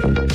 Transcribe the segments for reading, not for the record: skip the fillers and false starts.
Live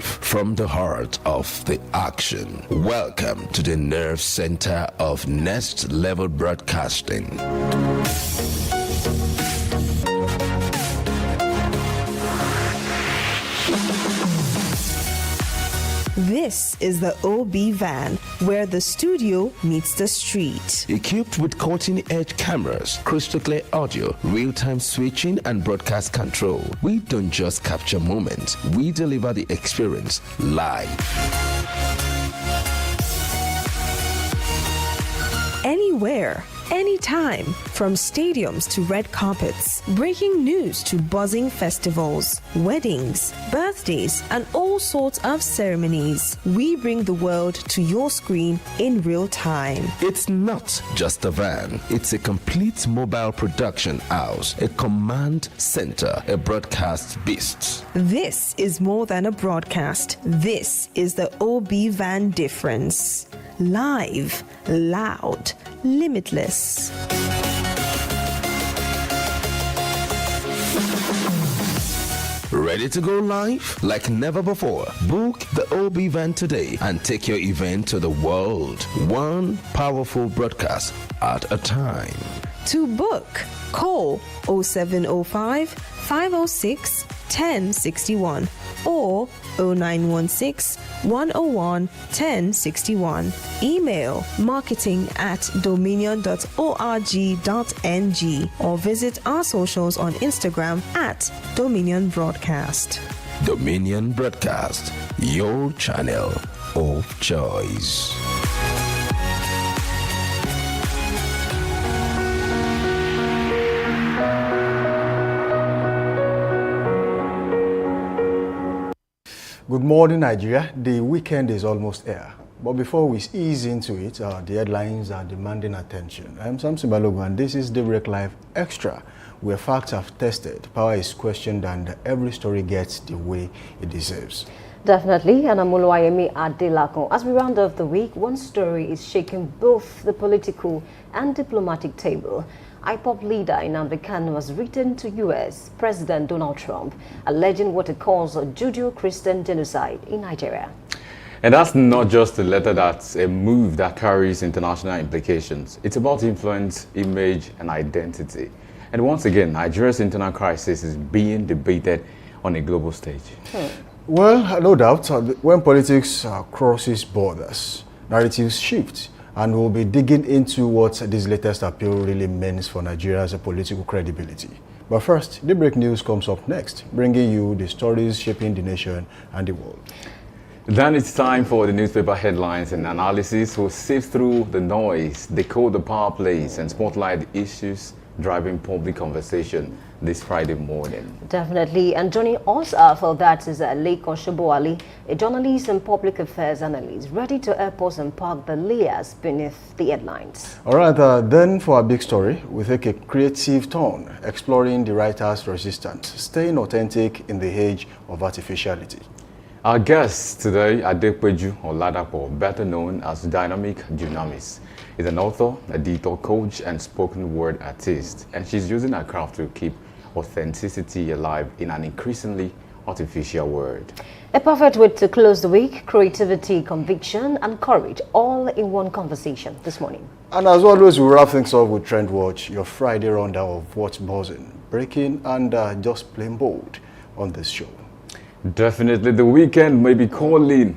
from the heart of the action. Welcome to the nerve center of Next Level Broadcasting. This is the OB van, where the studio meets the street. Equipped with cutting-edge cameras, crystal clear audio, real-time switching, and broadcast control, we don't just capture moments, we deliver the experience live. Anywhere, anytime, from stadiums to red carpets, breaking news to buzzing festivals, weddings, birthdays, and all sorts of ceremonies. We bring the world to your screen in real time. It's not just a van, it's a complete mobile production house, a command center, a broadcast beast. This is more than a broadcast. This is the OB van difference. Live, loud, limitless. Ready to go live like never before? Book the OB van today and take your event to the world. One powerful broadcast at a time. To book, call 0705 506 1061 or 0916 101 1061. Email marketing@dominion.org.ng or visit our socials on Instagram @Dominion Broadcast. Dominion Broadcast, your channel of choice. Good morning, Nigeria. The weekend is almost here. But before we ease into it, the headlines are demanding attention. I'm Samson Balogun, and this is Daybreak Live Extra, where facts are tested, power is questioned, and every story gets the way it deserves. Definitely, and Amuluayemi Adelakon. As we round off the week, one story is shaking both the political and diplomatic table. IPOP leader Nnamdi Kanu was written to U.S. President Donald Trump, alleging what he calls a Judeo-Christian genocide in Nigeria. And that's not just a letter, that's a move that carries international implications. It's about influence, image, and identity. And once again, Nigeria's internal crisis is being debated on a global stage. Well, no doubt, when politics crosses borders, narratives shift. And we'll be digging into what this latest appeal really means for Nigeria's political credibility. But first, Daybreak News comes up next, bringing you the stories shaping the nation and the world. Then it's time for the newspaper headlines and analysis. We'll sift through the noise, decode the power plays, and spotlight the issues driving public conversation this Friday morning. Definitely. And joining us for that is Lake Oshoboali, a journalist and public affairs analyst, ready to help us unpack the layers beneath the headlines. All right, then for our big story, we take a creative turn, exploring the writer's resistance, staying authentic in the age of artificiality. Our guest today, Adekweju Oladapo, better known as Dynamic Dunamis, is an author, editor, coach, and spoken word artist, and she's using her craft to keep authenticity alive in an increasingly artificial world. A perfect way to close the week: creativity, conviction, and courage, all in one conversation this morning. And as always, we wrap things up with Trend Watch, your Friday rundown of what's buzzing, breaking, and just plain bold on this show. Definitely, the weekend may be calling,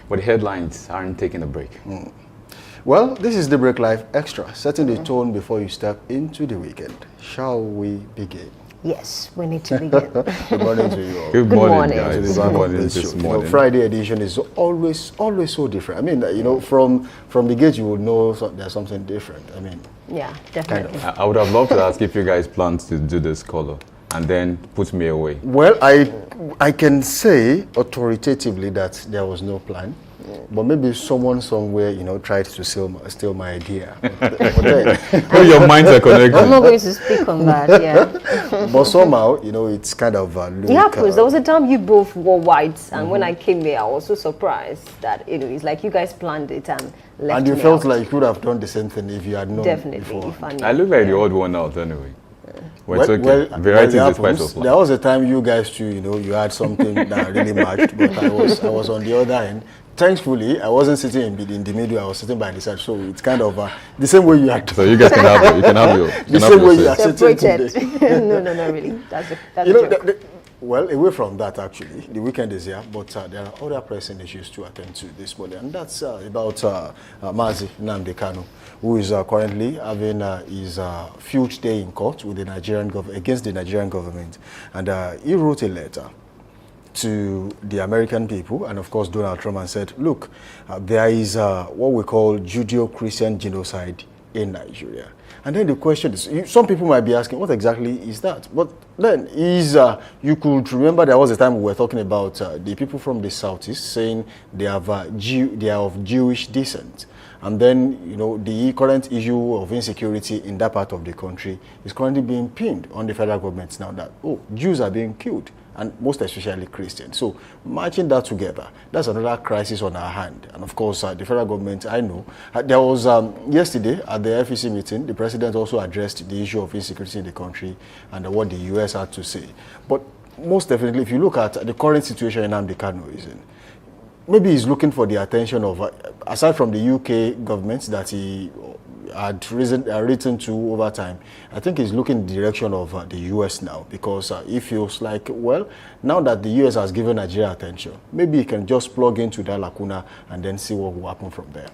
but the headlines aren't taking a break. Well, this is Daybreak Live Extra, setting the tone before you step into the weekend. Shall we begin? Yes, we need to begin. Good morning to you all. Good morning. guys. Good morning this this morning. Friday edition is always so different. I mean, from the gate you would know there's something different. I mean, Yeah, definitely. I would have loved to ask if you guys plan to do this color and then put me away. well, I can say authoritatively that there was no plan. But maybe someone somewhere, tried to steal my idea. Oh, your minds are I'm connected. not going to speak on that, yeah. But somehow, it's kind of It happens. There was a time you both wore white, and when I came there, I was so surprised that, it's like you guys planned it and left and you me felt out. like you could have done the same thing if you had known Definitely, before. if I knew. I look like the odd one out anyway. Well, it's okay. Well, Variety well, is the spice of there life. was a time you guys too, you had something that really matched, but I was on the other end. Thankfully, I wasn't sitting in the middle. I was sitting by the side, so it's kind of the same way you had. So you guys can have your The same way you are say. sitting Separated. today. No, not really. That's a You know, joke. well, away from that, actually, the weekend is here, but there are other pressing issues to attend to this morning, and that's about Mazi Nnamdi Kanu, who is currently having his field day in court with the against the Nigerian government, and he wrote a letter to the American people and of course Donald Trump and said, look, there is what we call Judeo-Christian genocide in Nigeria. And then the question is, some people might be asking, what exactly is that? But then you could remember there was a time we were talking about the people from the Southeast saying they have they are of Jewish descent. And then, the current issue of insecurity in that part of the country is currently being pinned on the federal government now that, Jews are being killed, and most especially Christians. So matching that together, that's another crisis on our hand. And of course, the federal government, I know, there was yesterday at the FEC meeting, the president also addressed the issue of insecurity in the country and what the US had to say. But most definitely, if you look at the current situation in Nnamdi Kanu is in, maybe he's looking for the attention of, aside from the UK government that he had written to over time, I think he's looking in the direction of the US now, because he feels like, well, now that the US has given Nigeria attention, maybe he can just plug into that lacuna and then see what will happen from there.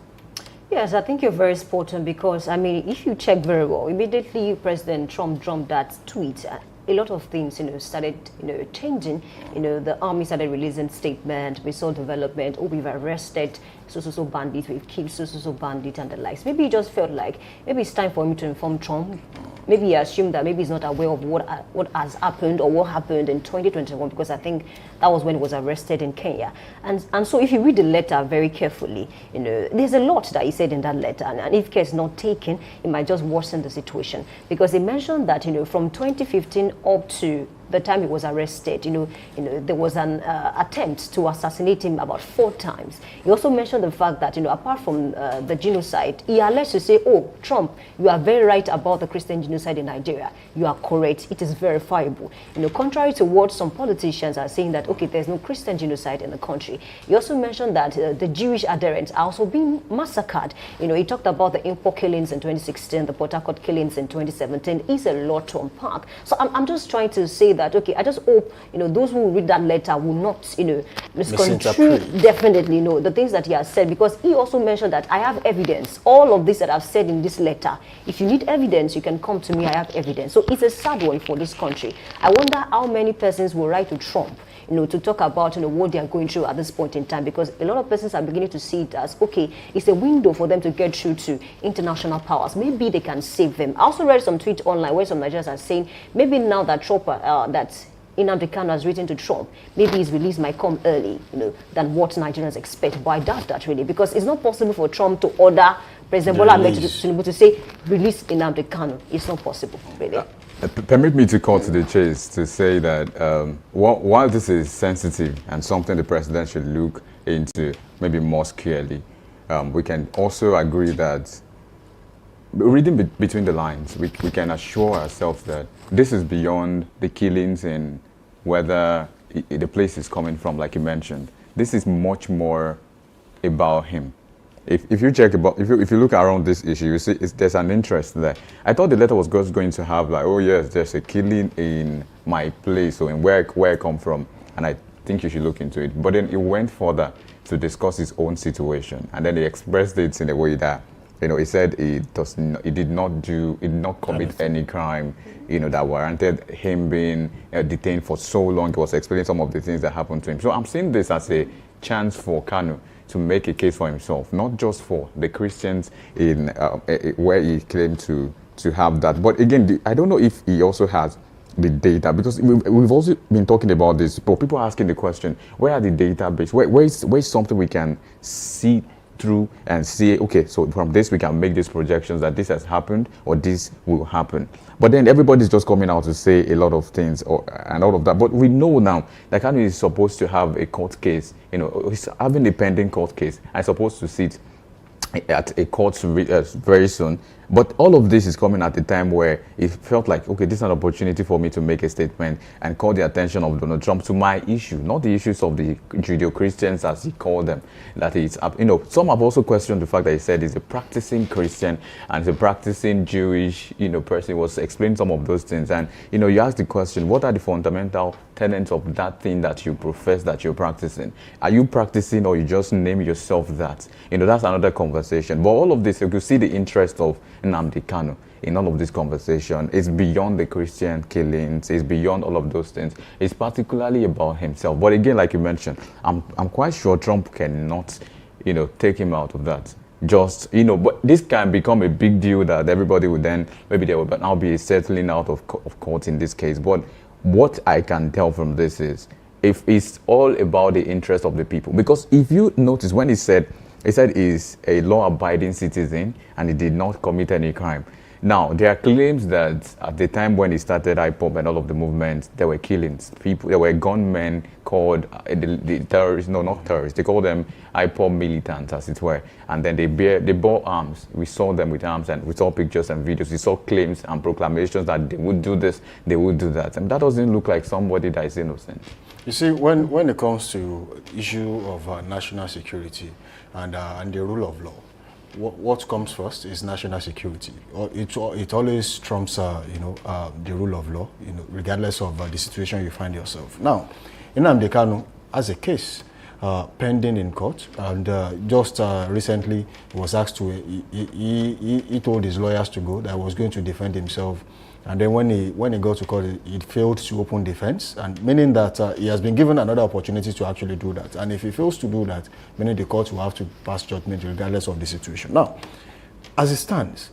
Yes, I think you're very spot on because, if you check very well, immediately President Trump dropped that tweet. A lot of things, started, changing. The army started releasing statement. We saw development. Oh, we've arrested so bandits. We've killed so bandits and the likes. Maybe he just felt like maybe it's time for him to inform Trump. Maybe he assumed that maybe he's not aware of what has happened or what happened in 2021, because I think that was when he was arrested in Kenya. And so if you read the letter very carefully, there's a lot that he said in that letter, and if care is not taken, it might just worsen the situation, because he mentioned that from 2015 up to the time he was arrested, there was an attempt to assassinate him about 4 times. He also mentioned the fact that, apart from the genocide, he alleged to say, oh, Trump, you are very right about the Christian genocide in Nigeria. You are correct. It is verifiable. Contrary to what some politicians are saying that, okay, there's no Christian genocide in the country. He also mentioned that the Jewish adherents are also being massacred. He talked about the Impo killings in 2016, the Port Harcourt killings in 2017. It's a lot to unpack. So I'm just trying to say that, okay, I just hope, those who read that letter will not, misconstrue, definitely, the things that he has said, because he also mentioned that I have evidence. All of this that I've said in this letter, if you need evidence, you can come to me, I have evidence. So it's a sad one for this country. I wonder how many persons will write to Trump, to talk about, what they are going through at this point in time, because a lot of persons are beginning to see it as, okay, it's a window for them to get through to international powers. Maybe they can save them. I also read some tweets online where some Nigerians are saying, maybe now that Trump, that Nnamdi Kanu has written to Trump, maybe his release might come early, than what Nigerians expect. But I doubt that really, because it's not possible for Trump to order President Bola Ahmed Tinubu to say, release Nnamdi Kanu. It's not possible, really. Permit me to cut to the chase to say that while this is sensitive and something the president should look into maybe more squarely, we can also agree that, reading between the lines, we can assure ourselves that this is beyond the killings and whether the place is coming from, like you mentioned. This is much more about him. If you check about, if you look around this issue, you see there's an interest there. I thought the letter was just going to have like, oh yes, there's a killing in my place or in where I come from, and I think you should look into it. But then it went further to discuss his own situation, and then he expressed it in a way that he said he did not commit any crime, that warranted him being detained for so long. He was explaining some of the things that happened to him. So I'm seeing this as a chance for Kanu to make a case for himself, not just for the Christians in where he claimed to have that. But again, I don't know if he also has the data, because we've also been talking about this, but people are asking the question, where are the database? Where is something we can see through and see, okay, so from this we can make these projections that this has happened or this will happen. But then everybody's just coming out to say a lot of things and all of that. But we know now that Kanu is supposed to have a court case, he's having a pending court case and supposed to sit at a court very soon. But all of this is coming at a time where it felt like, okay, this is an opportunity for me to make a statement and call the attention of Donald Trump to my issue, not the issues of the Judeo-Christians, as he called them. That is, some have also questioned the fact that he said he's a practicing Christian and he's a practicing Jewish, person. He was explaining some of those things. And, you ask the question, what are the fundamental tenets of that thing that you profess that you're practicing? Are you practicing, or you just name yourself that? That's another conversation. But all of this, you could see the interest of Nnamdi Kanu in all of this conversation. It's beyond the Christian killings. It's beyond all of those things. It's particularly about himself. But again, like you mentioned, I'm quite sure Trump cannot, take him out of that. Just, but this can become a big deal that everybody would then, maybe there will now be a settling out of court in this case. But what I can tell from this is, if it's all about the interest of the people, because if you notice when he said he's a law-abiding citizen and he did not commit any crime. Now, there are claims that at the time when he started IPOB and all of the movements, there were killings. There were gunmen called the terrorists, no, not terrorists, they called them IPOB militants, as it were. And then they bore arms. We saw them with arms, and we saw pictures and videos. We saw claims and proclamations that they would do this, they would do that. And that doesn't look like somebody that is innocent. You see, when it comes to issue of national security and the rule of law, what comes first is national security. It always trumps, the rule of law, regardless of the situation you find yourself. Now, Nnamdi Kanu has a case pending in court, and just recently he was asked to. He told his lawyers to go, that he was going to defend himself. And then when he got to court, he failed to open defense, and meaning that he has been given another opportunity to actually do that. And if he fails to do that, meaning the court will have to pass judgment regardless of the situation. Now, as it stands,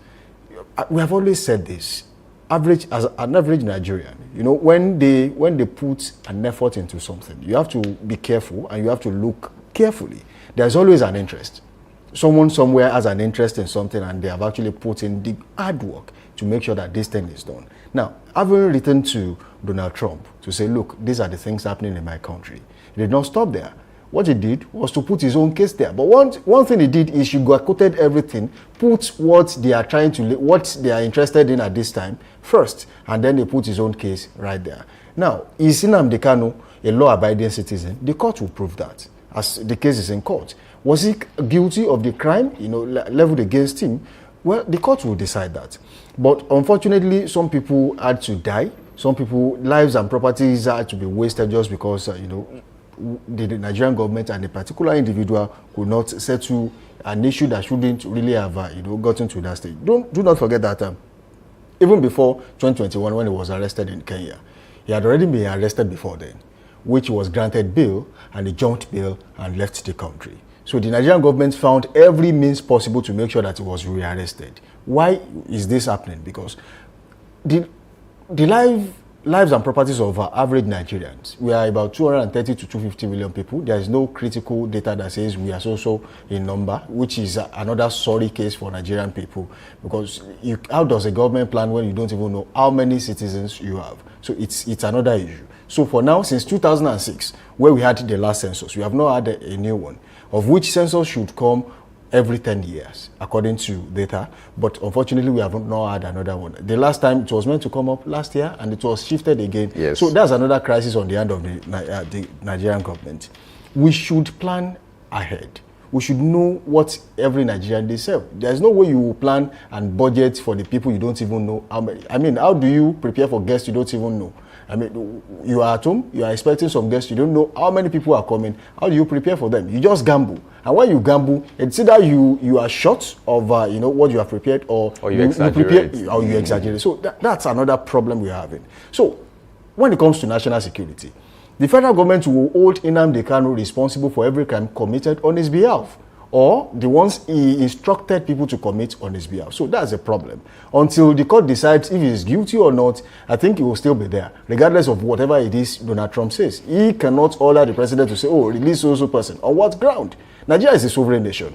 we have always said this: as an average Nigerian, when they put an effort into something, you have to be careful and you have to look carefully. There's always an interest. Someone somewhere has an interest in something, and they have actually put in the hard work to make sure that this thing is done. Now, having written to Donald Trump to say, look, these are the things happening in my country, he did not stop there. What he did was to put his own case there. But one thing he did is he sugarcoated everything, put what they are interested in at this time first, and then they put his own case right there. Now, is Nnamdi Kanu a law-abiding citizen? The court will prove that, as the case is in court. Was he guilty of the crime, leveled against him? Well, the court will decide that. But unfortunately, some people had to die. Some people, lives and properties had to be wasted just because, the Nigerian government and a particular individual could not settle an issue that shouldn't really have, gotten to that stage. Do not forget that even before 2021, when he was arrested in Kenya, he had already been arrested before then, which was granted bail, and he jumped bail and left the country. So the Nigerian government found every means possible to make sure that he was rearrested. Why is this happening? Because the lives and properties of average Nigerians, we are about 230 to 250 million people. There is no critical data that says we are so in number, which is another sorry case for Nigerian people. Because how does a government plan when you don't even know how many citizens you have? So it's another issue. So for now, since 2006, where we had the last census, we have not had a new one, of which census should come every 10 years, according to data. But unfortunately, we have not had another one. The last time it was meant to come up last year, and it was shifted again. Yes. So that's another crisis on the end of the Nigerian government. We should plan ahead. We should know what every Nigerian deserves. There's no way you will plan and budget for the people you don't even know how many. I mean, how do you prepare for guests you don't even know? I mean, you are at home, you are expecting some guests, you don't know how many people are coming. How do you prepare for them? You just gamble. And when you gamble, it's either you are short of what you have prepared, or you exaggerate. Or you exaggerate. So that's another problem we're having. So when it comes to national security, the federal government will hold Nnamdi Kanu responsible for every crime committed on his behalf, or the ones he instructed people to commit on his behalf. So that's a problem. Until the court decides if he is guilty or not, I think he will still be there, regardless of whatever it is Donald Trump says. He cannot order the president to say, oh, release so person. On what ground? Nigeria is a sovereign nation.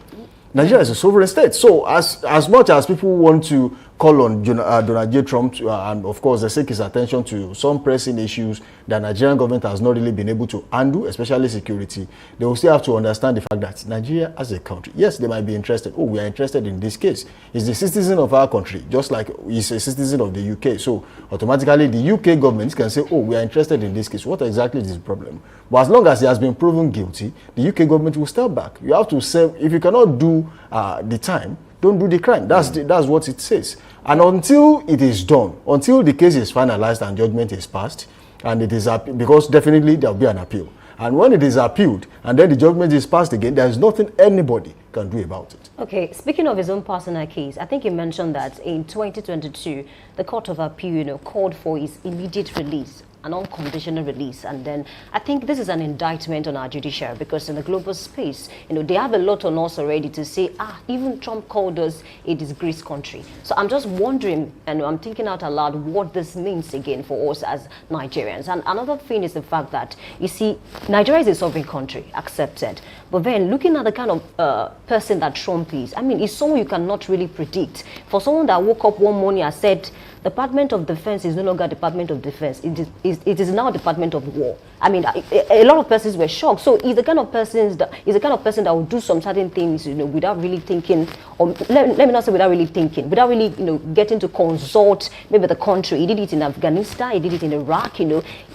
Nigeria is a sovereign state. So as much as people want to call on Donald J. Trump to, and of course they seek his attention to some pressing issues that Nigerian government has not really been able to handle, especially security, they will still have to understand the fact that Nigeria as a country, yes, they might be interested. Oh, we are interested in this case. He's a citizen of our country, just like he's a citizen of the UK. So automatically the UK government can say, oh, we are interested in this case. What exactly is the problem? But as long as he has been proven guilty, the UK government will step back. You have to say, if you cannot do the time, don't do the crime. That's what it says. And until it is done, until the case is finalized and judgment is passed, and it is because definitely there will be an appeal. And when it is appealed and then the judgment is passed again, there is nothing anybody can do about it. Okay, speaking of his own personal case, I think he mentioned that in 2022, the Court of Appeal, called for his immediate release, an unconditional release. And then I think this is an indictment on our judiciary, because in the global space, they have a lot on us already to say, even Trump called us a disgraced country. So I'm just wondering, and I'm thinking out aloud, what this means again for us as Nigerians. And another thing is the fact that, you see, Nigeria is a sovereign country, accepted. But then looking at the kind of person that Trump is, I mean, it's someone you cannot really predict. For someone that woke up one morning and said, Department of Defense is no longer Department of Defense. It is now Department of War. I mean, a lot of persons were shocked. So he's the kind of person that will do some certain things, without really thinking, or let me not say without really thinking, without really, getting to consult maybe the country. He did it in Afghanistan. He did it in Iraq.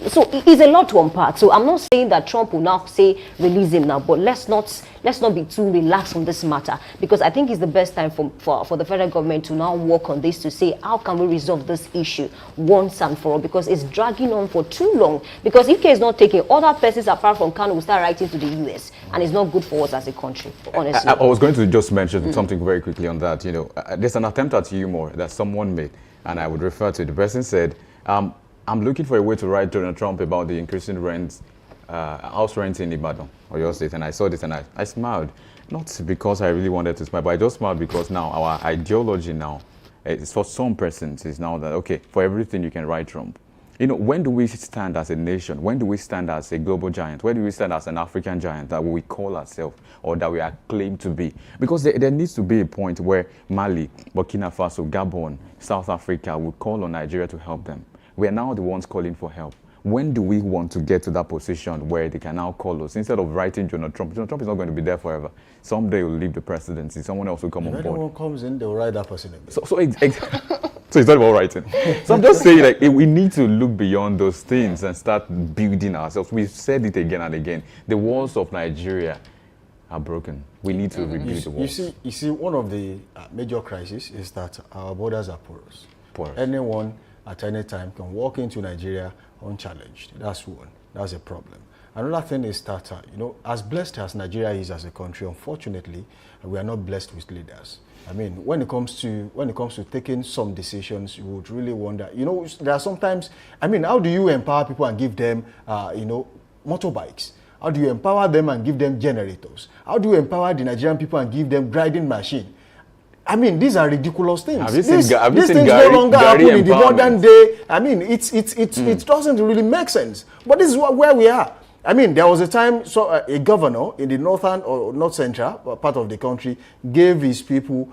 So it's a lot to unpack. So I'm not saying that Trump will now say release him now, but let's not be too relaxed on this matter, because I think it's the best time for the federal government to now work on this, to say how can we resolve this issue once and for all, because it's dragging on for too long. Because if care is not taken, other persons apart from Kanu will start writing to the US, and it's not good for us as a country, honestly. I was going to just mention something very quickly on that. There's an attempt at humor that someone made, and I would refer to it. The person said, I'm looking for a way to write Donald Trump about the increasing rents, house rent in Ibadan or your state, and I saw this and I smiled. Not because I really wanted to smile, but I just smiled because now our ideology now, it's for some persons, is now that, okay, for everything you can write Trump. When do we stand as a nation? When do we stand as a global giant? When do we stand as an African giant that we call ourselves, or that we are claimed to be? Because there needs to be a point where Mali, Burkina Faso, Gabon, South Africa will call on Nigeria to help them. We are now the ones calling for help. When do we want to get to that position where they can now call us? Instead of writing Donald Trump is not going to be there forever. Someday he'll leave the presidency. Someone else will come on board. If anyone comes in, they'll write that person again. So it's not about writing. So I'm just saying, we need to look beyond those things and start building ourselves. We've said it again and again. The walls of Nigeria are broken. We need to rebuild the walls. You see, one of the major crises is that our borders are porous. Anyone at any time can walk into Nigeria unchallenged. That's one. That's a problem. Another thing is that, as blessed as Nigeria is as a country, unfortunately, we are not blessed with leaders. I mean, when it comes to taking some decisions, you would really wonder. There are sometimes, how do you empower people and give them, motorbikes? How do you empower them and give them generators? How do you empower the Nigerian people and give them grinding machine? These are ridiculous things. These things no longer happen in the modern day. It doesn't really make sense. But this is where we are. There was a time, a governor in the northern or north central part of the country gave his people,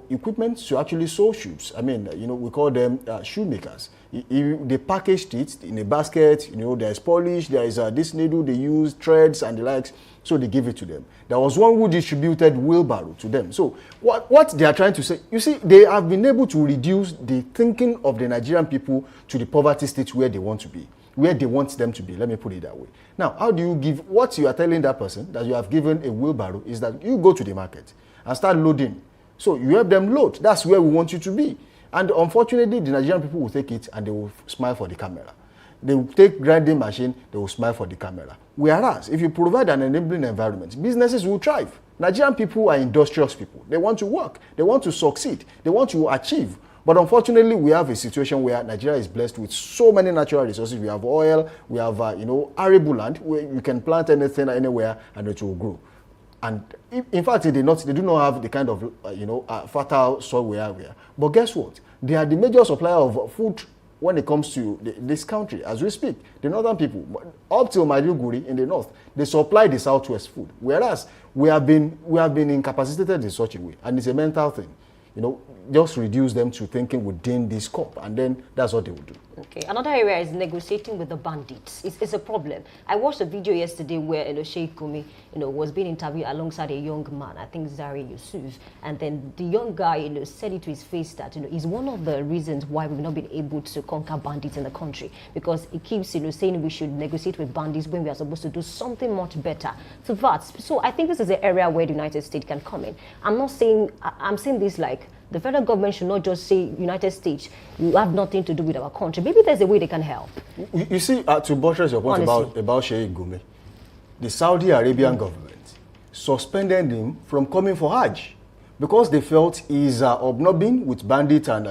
equipment to actually sew shoes. We call them shoemakers. They packaged it in a basket. There's polish, there is this needle they use, threads and the likes. So they give it to them. There was one who distributed wheelbarrow to them. So what they are trying to say, you see, they have been able to reduce the thinking of the Nigerian people to the poverty state where they want to be, where they want them to be. Let me put it that way. Now, how do you give, what you are telling that person that you have given a wheelbarrow is that you go to the market and start loading. So you help them load. That's where we want you to be. And unfortunately, the Nigerian people will take it and they will smile for the camera. They will take grinding machine, they will smile for the camera. Whereas, if you provide an enabling environment, businesses will thrive. Nigerian people are industrious people. They want to work. They want to succeed. They want to achieve. But unfortunately, we have a situation where Nigeria is blessed with so many natural resources. We have oil, we have, arable land, where you can plant anything anywhere and it will grow. And in fact, they do not have the kind of, fertile soil we have here. But guess what? They are the major supplier of food when it comes to this country. As we speak, the northern people, up till Maiduguri in the north, they supply the southwest food. Whereas we have been incapacitated in such a way. And it's a mental thing. Just reduce them to thinking within this scope, and then that's what they will do. Okay, another area is negotiating with the bandits. It's a problem. I watched a video yesterday where Sheikh Gumi was being interviewed alongside a young man, I think Zari Yusuf, and then the young guy said it to his face that is one of the reasons why we've not been able to conquer bandits in the country, because he keeps saying we should negotiate with bandits when we are supposed to do something much better. So I think this is an area where the United States can come in. I'm saying this like the federal government should not just say, United States, you have nothing to do with our country. Maybe there's a way they can help. You see, to buttress your point about Sheikh Gumi, the Saudi Arabian government suspended him from coming for Hajj because they felt he's hobnobbing with bandits and,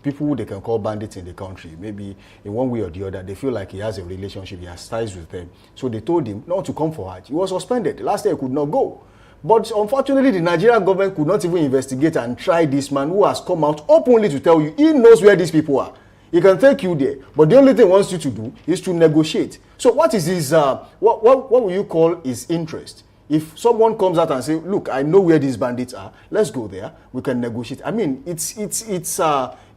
people they can call bandits in the country. Maybe in one way or the other, they feel like he has a relationship, he has ties with them. So they told him not to come for Hajj. He was suspended. Last year, he could not go. But unfortunately, the Nigerian government could not even investigate and try this man who has come out openly to tell you he knows where these people are. He can take you there, but the only thing he wants you to do is to negotiate. So what is his, what will you call his interest? If someone comes out and say, look, I know where these bandits are, let's go there, we can negotiate. I mean,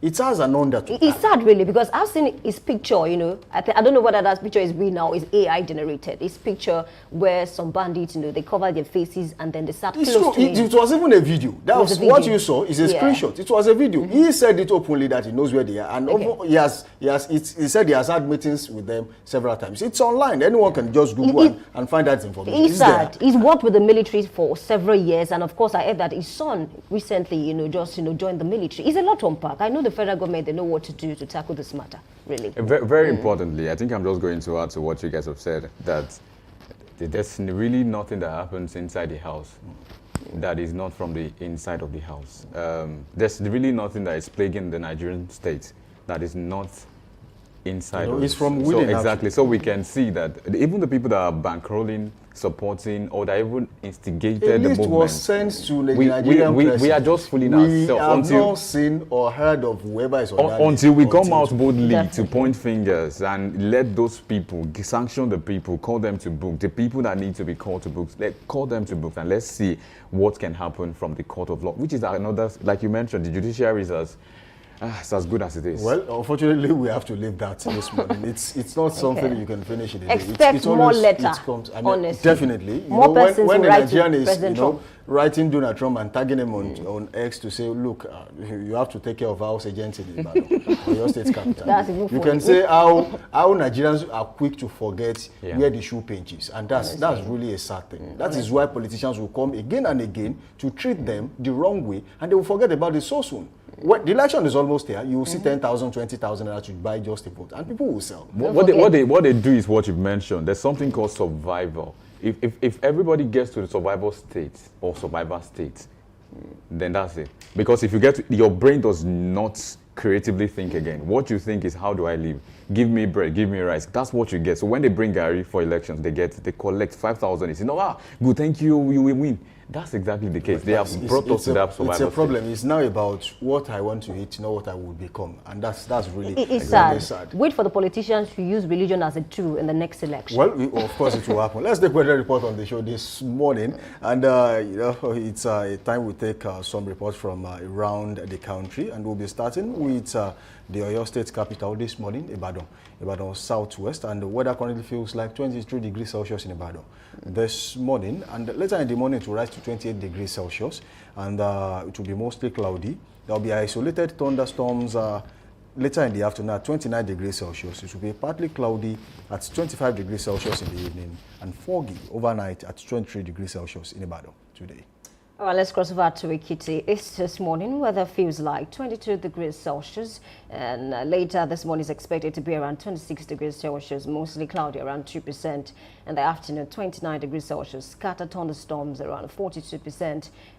it has an undertone. It's sad, really, because I've seen his picture, I don't know whether that picture is real now, is AI generated. His picture where some bandits, they cover their faces and then they start close to him. It was even a video. That was what you saw is a screenshot. It was a video. Mm-hmm. He said it openly that he knows where they are. And he said he has had meetings with them several times. It's online. Anyone can just Google and find that information. It's sad. He's worked with the military for several years. And of course, I heard that his son recently, joined the military. It's a lot to unpack. I know the federal government, they know what to do to tackle this matter, really. Very importantly, I think I'm just going to add to what you guys have said, that there's really nothing that happens inside the house that is not from the inside of the house. There's really nothing that is plaguing the Nigerian state that is not inside of it. It's from within. Exactly. So we can see that even the people that are bankrolling, supporting, or that even instigated the movement. Was sent to the Nigerian president. We are just fooling ourselves. We have not seen or heard of whoever is on that until we come out boldly to point fingers and let those people, sanction the people, call them to book. The people that need to be called to books, call them to books, and let's see what can happen from the court of law, which is another, like you mentioned, the judiciary is it's as good as it is. Well, unfortunately, we have to leave that this morning. It's not something you can finish in a day. Expect more letter, honestly. Definitely. More persons when will a write Nigerian to is, President Trump. writing Donald Trump and tagging him on X to say, look, you have to take care of house agents in Ibadan, or your state capital. You can say how Nigerians are quick to forget where the shoe pinches, and that's really a sad thing. That is why politicians will come again and again to treat them the wrong way, and they will forget about it so soon. When the election is almost there, you will see 10,000, 20,000 to buy just a vote, and people will sell. What they do is what you've mentioned. There's something called survival. If everybody gets to the survival state or survivor state, then that's it. Because if you get to, your brain does not creatively think again. What you think is, how do I live? Give me bread, give me rice. That's what you get. So when they bring Gary for elections, they collect 5,000. They say, good, thank you, we will win. That's exactly the case. They have brought us to that survival. It's a problem. It's now about what I want to eat, not what I will become. And that's really it's sad. Wait for the politicians to use religion as a tool in the next election. Well, of course it will happen. Let's take weather report on the show this morning. And, it's a time we take some reports from around the country. And we'll be starting with the Oyo State capital this morning, Ibadan southwest. And the weather currently feels like 23 degrees Celsius in Ibadan this morning. And later in the morning, it will rise to 28 degrees Celsius. And it will be mostly cloudy. There will be isolated thunderstorms later in the afternoon at 29 degrees Celsius. It will be partly cloudy at 25 degrees Celsius in the evening and foggy overnight at 23 degrees Celsius in Ibadan today. All right, let's cross over to Ekiti. It's this morning. Weather feels like 22 degrees Celsius, and later this morning is expected to be around 26 degrees Celsius, mostly cloudy around 2%. In the afternoon, 29 degrees Celsius, scattered thunderstorms around 42%.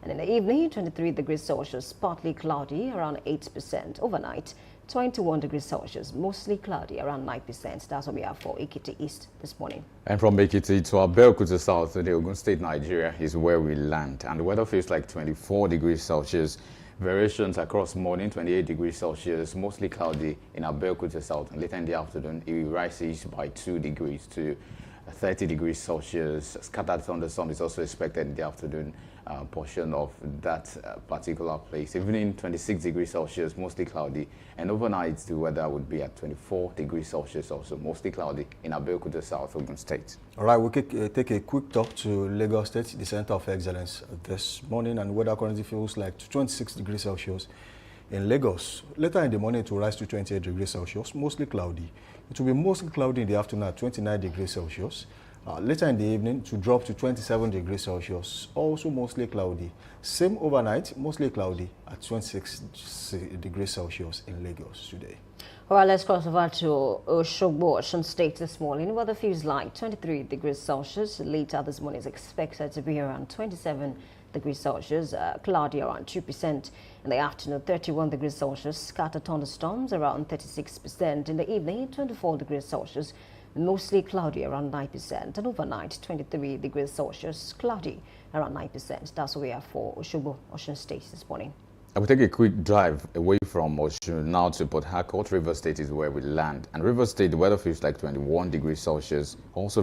And in the evening, 23 degrees Celsius, partly cloudy around 8%. Overnight, 21 degrees Celsius, mostly cloudy around 9%. That's what we have for Ekiti East this morning. And from Ekiti to Abeokuta South, the Ogun State, Nigeria, is where we land. And the weather feels like 24 degrees Celsius. Variations across morning, 28 degrees Celsius, mostly cloudy in Abeokuta South. And later in the afternoon, it rises by 2 degrees to 30 degrees Celsius. Scattered thunderstorm is also expected in the afternoon portion of that particular place. Evening, 26 degrees Celsius, mostly cloudy. And overnight, the weather would be at 24 degrees Celsius, also mostly cloudy in Abeokuta South, Ogun State. All right, we'll take a quick talk to Lagos State, the Center of Excellence this morning, and weather currently feels like 26 degrees Celsius in Lagos. Later in the morning, it will rise to 28 degrees Celsius, mostly cloudy. It will be mostly cloudy in the afternoon at 29 degrees Celsius. Later in the evening, to drop to 27 degrees Celsius, also mostly cloudy. Same overnight, mostly cloudy at 26 degrees Celsius in Lagos today. All right, let's cross over to Oshogbo, Osun State this morning. Weather feels like 23 degrees Celsius. Later this morning is expected to be around 27 degrees Celsius, cloudy around 2%. In the afternoon, 31 degrees Celsius, scattered thunderstorms around 36%. In the evening, 24 degrees Celsius, mostly cloudy around 9%. And overnight, 23 degrees Celsius, cloudy around 9%. That's what we have for Oshogbo, Osun State this morning. I will take a quick drive away from Osun now to Port Harcourt. River State is where we land. And River State, the weather feels like 21 degrees Celsius. Also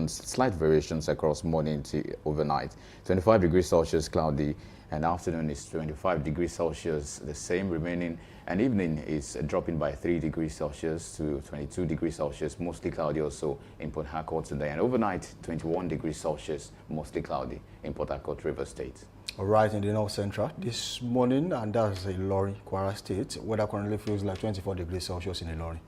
slight variations across morning to overnight. 25 degrees Celsius, cloudy. And afternoon is 25 degrees Celsius, the same remaining. And evening is dropping by 3 degrees Celsius to 22 degrees Celsius, mostly cloudy also in Port Harcourt today. And overnight, 21 degrees Celsius, mostly cloudy in Port Harcourt, River State. All right, in the North Central this morning, and that's Ilorin, Kwara State. Weather currently feels like 24 degrees Celsius in Ilorin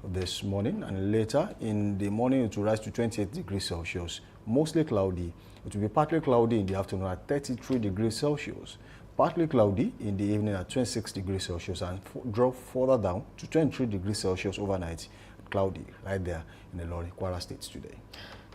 this morning, and later in the morning it will rise to 28 degrees Celsius, mostly cloudy. It will be partly cloudy in the afternoon at 33 degrees Celsius, partly cloudy in the evening at 26 degrees Celsius, and drop further down to 23 degrees Celsius overnight, cloudy right there in Ilorin, Kwara State today.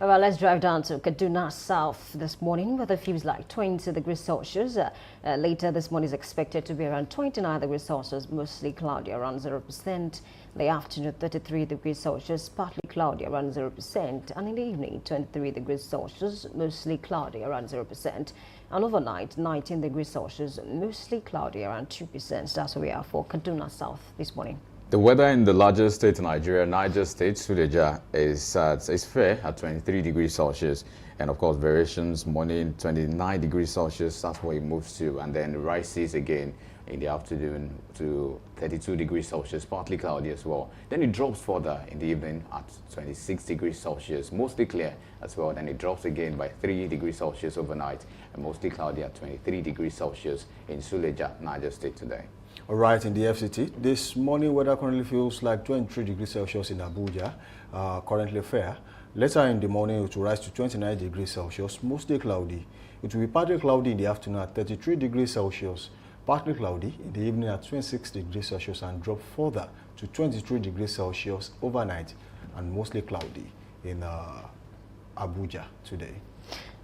All right, let's drive down to Kaduna South this morning. Weather feels like 20 degrees Celsius. Later this morning is expected to be around 29 degrees Celsius, mostly cloudy around 0%. In the afternoon, 33 degrees Celsius, partly cloudy around 0%. And in the evening, 23 degrees Celsius, mostly cloudy around 0%. And overnight, 19 degrees Celsius, mostly cloudy around 2%. That's what we are for Kaduna South this morning. The weather in the largest state in Nigeria, Niger State, Suleja, is fair at 23 degrees Celsius. And of course, variations, morning 29 degrees Celsius, that's where it moves to. And then rises again in the afternoon to 32 degrees Celsius, partly cloudy as well. Then it drops further in the evening at 26 degrees Celsius, mostly clear as well. Then it drops again by 3 degrees Celsius overnight, and mostly cloudy at 23 degrees Celsius in Suleja, Niger State today. All right, in the FCT, this morning weather currently feels like 23 degrees Celsius in Abuja, currently fair. Later in the morning, it will rise to 29 degrees Celsius, mostly cloudy. It will be partly cloudy in the afternoon at 33 degrees Celsius, partly cloudy in the evening at 26 degrees Celsius, and drop further to 23 degrees Celsius overnight, and mostly cloudy in Abuja today.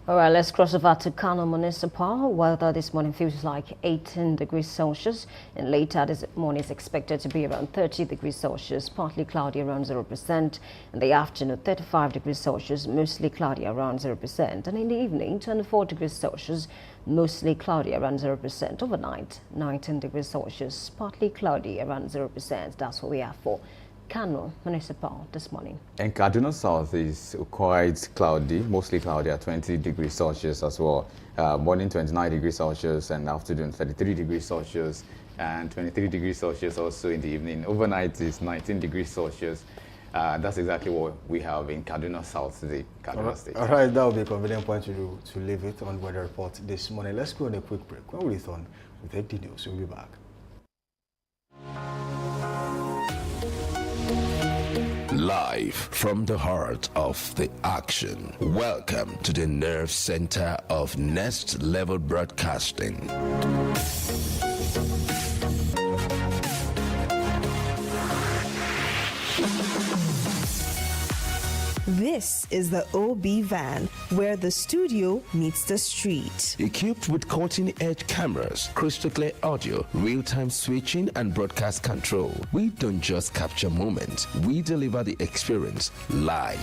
All right, let's cross over to Kano Municipal. Weather this morning feels like 18 degrees Celsius, and later this morning is expected to be around 30 degrees Celsius, partly cloudy around 0%. In the afternoon, 35 degrees Celsius, mostly cloudy around 0%. And in the evening, 24 degrees Celsius, mostly cloudy around 0%. Overnight, 19 degrees Celsius, partly cloudy around 0%. That's what we have for Kano Municipal this morning. And Kaduna South is quite cloudy, mostly cloudy at 20 degrees Celsius as well. Morning 29 degrees Celsius, and afternoon 33 degrees Celsius, and 23 degrees Celsius also in the evening. Overnight is 19 degrees Celsius. That's exactly what we have in Kaduna South today, Kaduna State. All right, that will be a convenient point to leave it on weather report this morning. Let's go on a quick break. When we return with 80 news, we'll be back. Live from the heart of the action. Welcome to the nerve center of Next Level Broadcasting. This is the OB van, where the studio meets the street. Equipped with cutting-edge cameras, crystal clear audio, real-time switching, and broadcast control, we don't just capture moments, we deliver the experience live.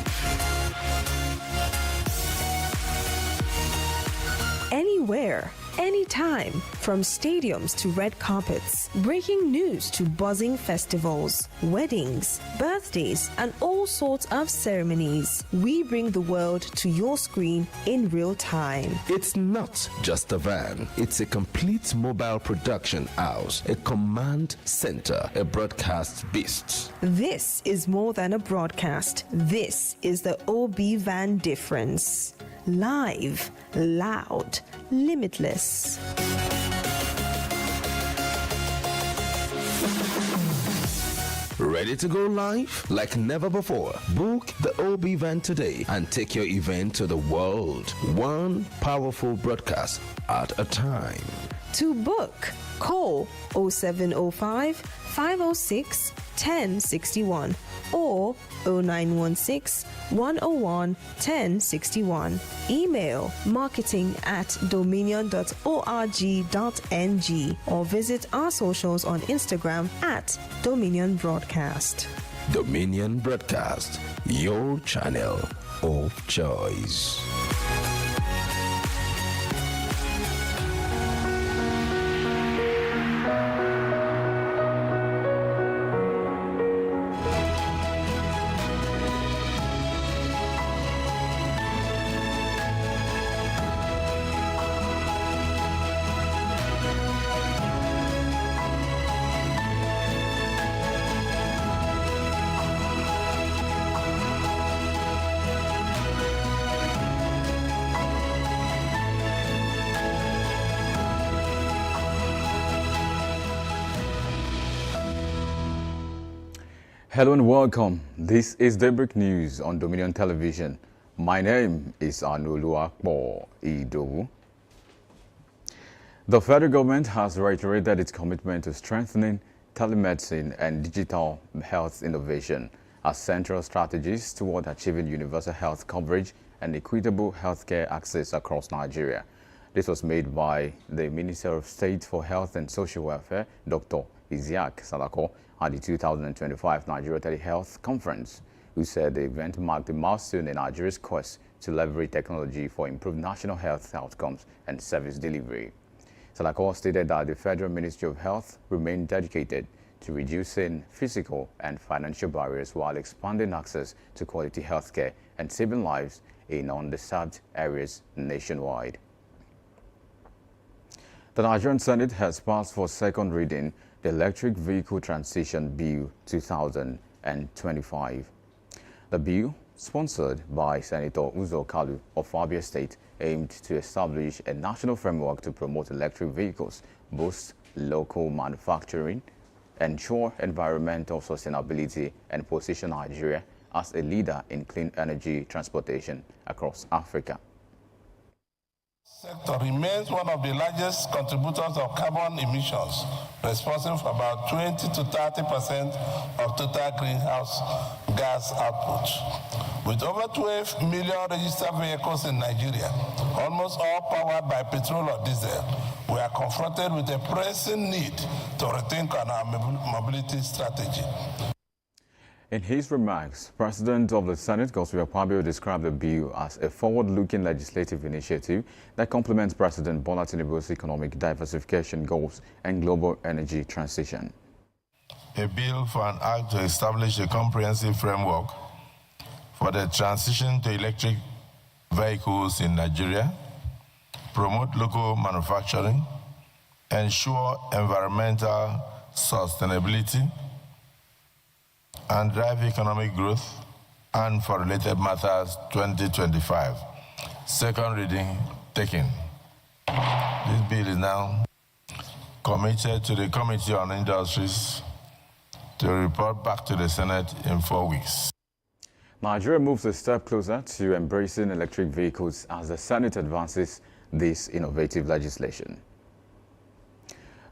Anywhere, anytime, from stadiums to red carpets, breaking news to buzzing festivals, weddings, birthdays, and all sorts of ceremonies. We bring the world to your screen in real time. It's not just a van, it's a complete mobile production house, a command center, a broadcast beast. This is more than a broadcast. This is the OB van difference. Live, loud, limitless. Ready to go live like never before? Book the OB van today and take your event to the world. One powerful broadcast at a time. To book, call 0705 506 1061 or 0916 101 1061. Email marketing@dominion.org.ng or visit our socials on Instagram @Dominion Broadcast. Dominion Broadcast, your channel of choice. Hello and welcome. This is Daybreak News on Dominion Television. My name is Anuluakbo Idowu. The federal government has reiterated its commitment to strengthening telemedicine and digital health innovation as central strategies toward achieving universal health coverage and equitable healthcare access across Nigeria. This was made by the Minister of State for Health and Social Welfare, Dr. Isiaq Salako, at the 2025 Nigeria Telehealth Conference, who said the event marked a milestone in Nigeria's quest to leverage technology for improved national health outcomes and service delivery. Salako stated that the Federal Ministry of Health remained dedicated to reducing physical and financial barriers while expanding access to quality healthcare and saving lives in underserved areas nationwide. The Nigerian Senate has passed for second reading the Electric Vehicle Transition Bill 2025. The bill, sponsored by Senator Uzo Kalu of Abia State, aimed to establish a national framework to promote electric vehicles, boost local manufacturing, ensure environmental sustainability, and position Nigeria as a leader in clean energy transportation across Africa. Sector remains one of the largest contributors of carbon emissions, responsible for about 20 to 30% of total greenhouse gas output. With over 12 million registered vehicles in Nigeria, almost all powered by petrol or diesel, we are confronted with a pressing need to rethink on our mobility strategy. In his remarks, President of the Senate, Godswill Akpabio, described the bill as a forward-looking legislative initiative that complements President Bola Tinubu's economic diversification goals and global energy transition. A bill for an act to establish a comprehensive framework for the transition to electric vehicles in Nigeria, promote local manufacturing, ensure environmental sustainability, and drive economic growth, and for related matters 2025. Second reading taken. This bill is now committed to the Committee on Industries to report back to the Senate in 4 weeks. Nigeria moves a step closer to embracing electric vehicles as the Senate advances this innovative legislation.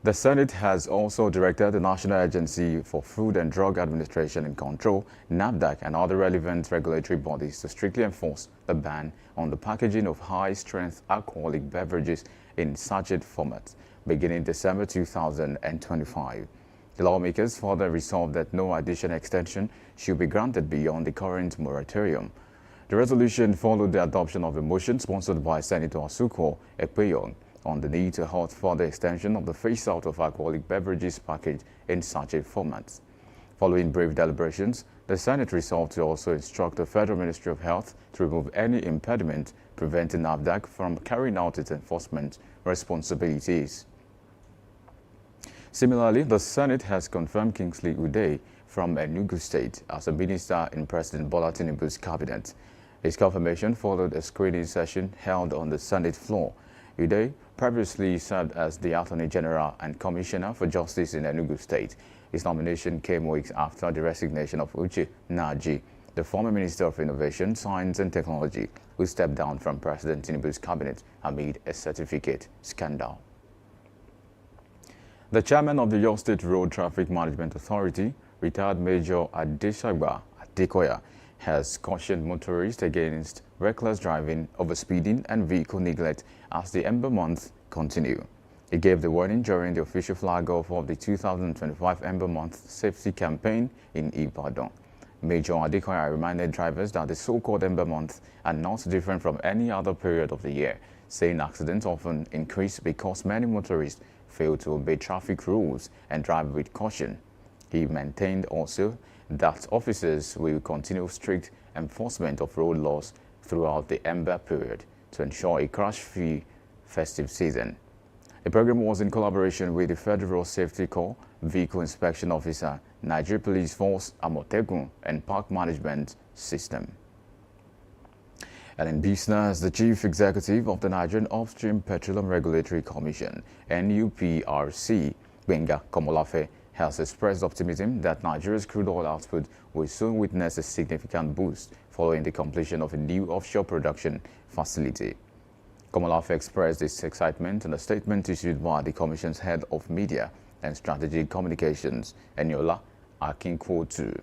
The Senate has also directed the National Agency for Food and Drug Administration and Control, NAFDAC, and other relevant regulatory bodies to strictly enforce the ban on the packaging of high-strength alcoholic beverages in sachet format, beginning December 2025. The lawmakers further resolved that no additional extension should be granted beyond the current moratorium. The resolution followed the adoption of a motion sponsored by Senator Asuko Ekpeyong on the need to halt further extension of the phase-out of alcoholic beverages packaged in sachet formats. Following brief deliberations, the Senate resolved to also instruct the Federal Ministry of Health to remove any impediment preventing NAFDAC from carrying out its enforcement responsibilities. Similarly, the Senate has confirmed Kingsley Uday from Enugu State as a minister in President Bola Tinubu's cabinet. His confirmation followed a screening session held on the Senate floor. Uday previously served as the Attorney General and Commissioner for Justice in Enugu State. His nomination came weeks after the resignation of Uche Naji, the former Minister of Innovation, Science and Technology, who stepped down from President Tinubu's cabinet amid a certificate scandal. The chairman of the Oyo State Road Traffic Management Authority, retired Major Adeshagba Adekoya, has cautioned motorists against reckless driving, overspeeding, and vehicle neglect as the Ember Month continue. He gave the warning during the official flag-off of the 2025 Ember Month Safety Campaign in Ibadan. Major Adekoya reminded drivers that the so-called Ember Month are not different from any other period of the year, saying accidents often increase because many motorists fail to obey traffic rules and drive with caution. He maintained also that officers will continue strict enforcement of road laws throughout the Ember period to ensure a crash-free festive season. The program was in collaboration with the Federal Safety Corps, Vehicle Inspection Officer, Nigeria Police Force, Amotekun, and Park Management System. And in business, the Chief Executive of the Nigerian Upstream Petroleum Regulatory Commission, NUPRC, Gbenga Komolafe, has expressed optimism that Nigeria's crude oil output will soon witness a significant boost following the completion of a new offshore production facility. Komolafe expressed this excitement in a statement issued by the Commission's Head of Media and Strategic Communications, Eniola Akinkuotu,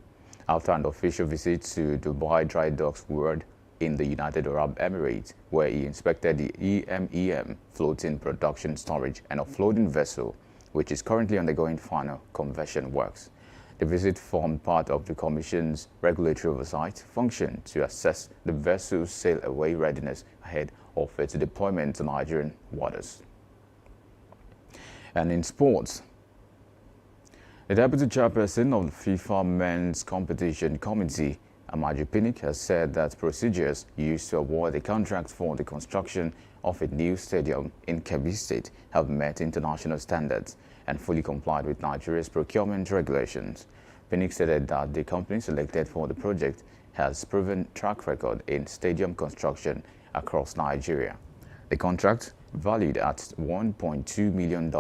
after an official visit to Dubai Dry Docks World in the United Arab Emirates, where he inspected the EMEM floating production storage and offloading vessel, which is currently undergoing final conversion works. The visit formed part of the Commission's regulatory oversight function to assess the vessel's sail-away readiness ahead of its deployment to Nigerian waters. And in sports, the Deputy Chairperson of the FIFA Men's Competition Committee, Amaju Pinnick, has said that procedures used to award the contract for the construction of a new stadium in Kebbi State have met international standards and fully complied with Nigeria's procurement regulations. Pinnick stated that the company selected for the project has proven track record in stadium construction across Nigeria. The contract, valued at $1.2 million,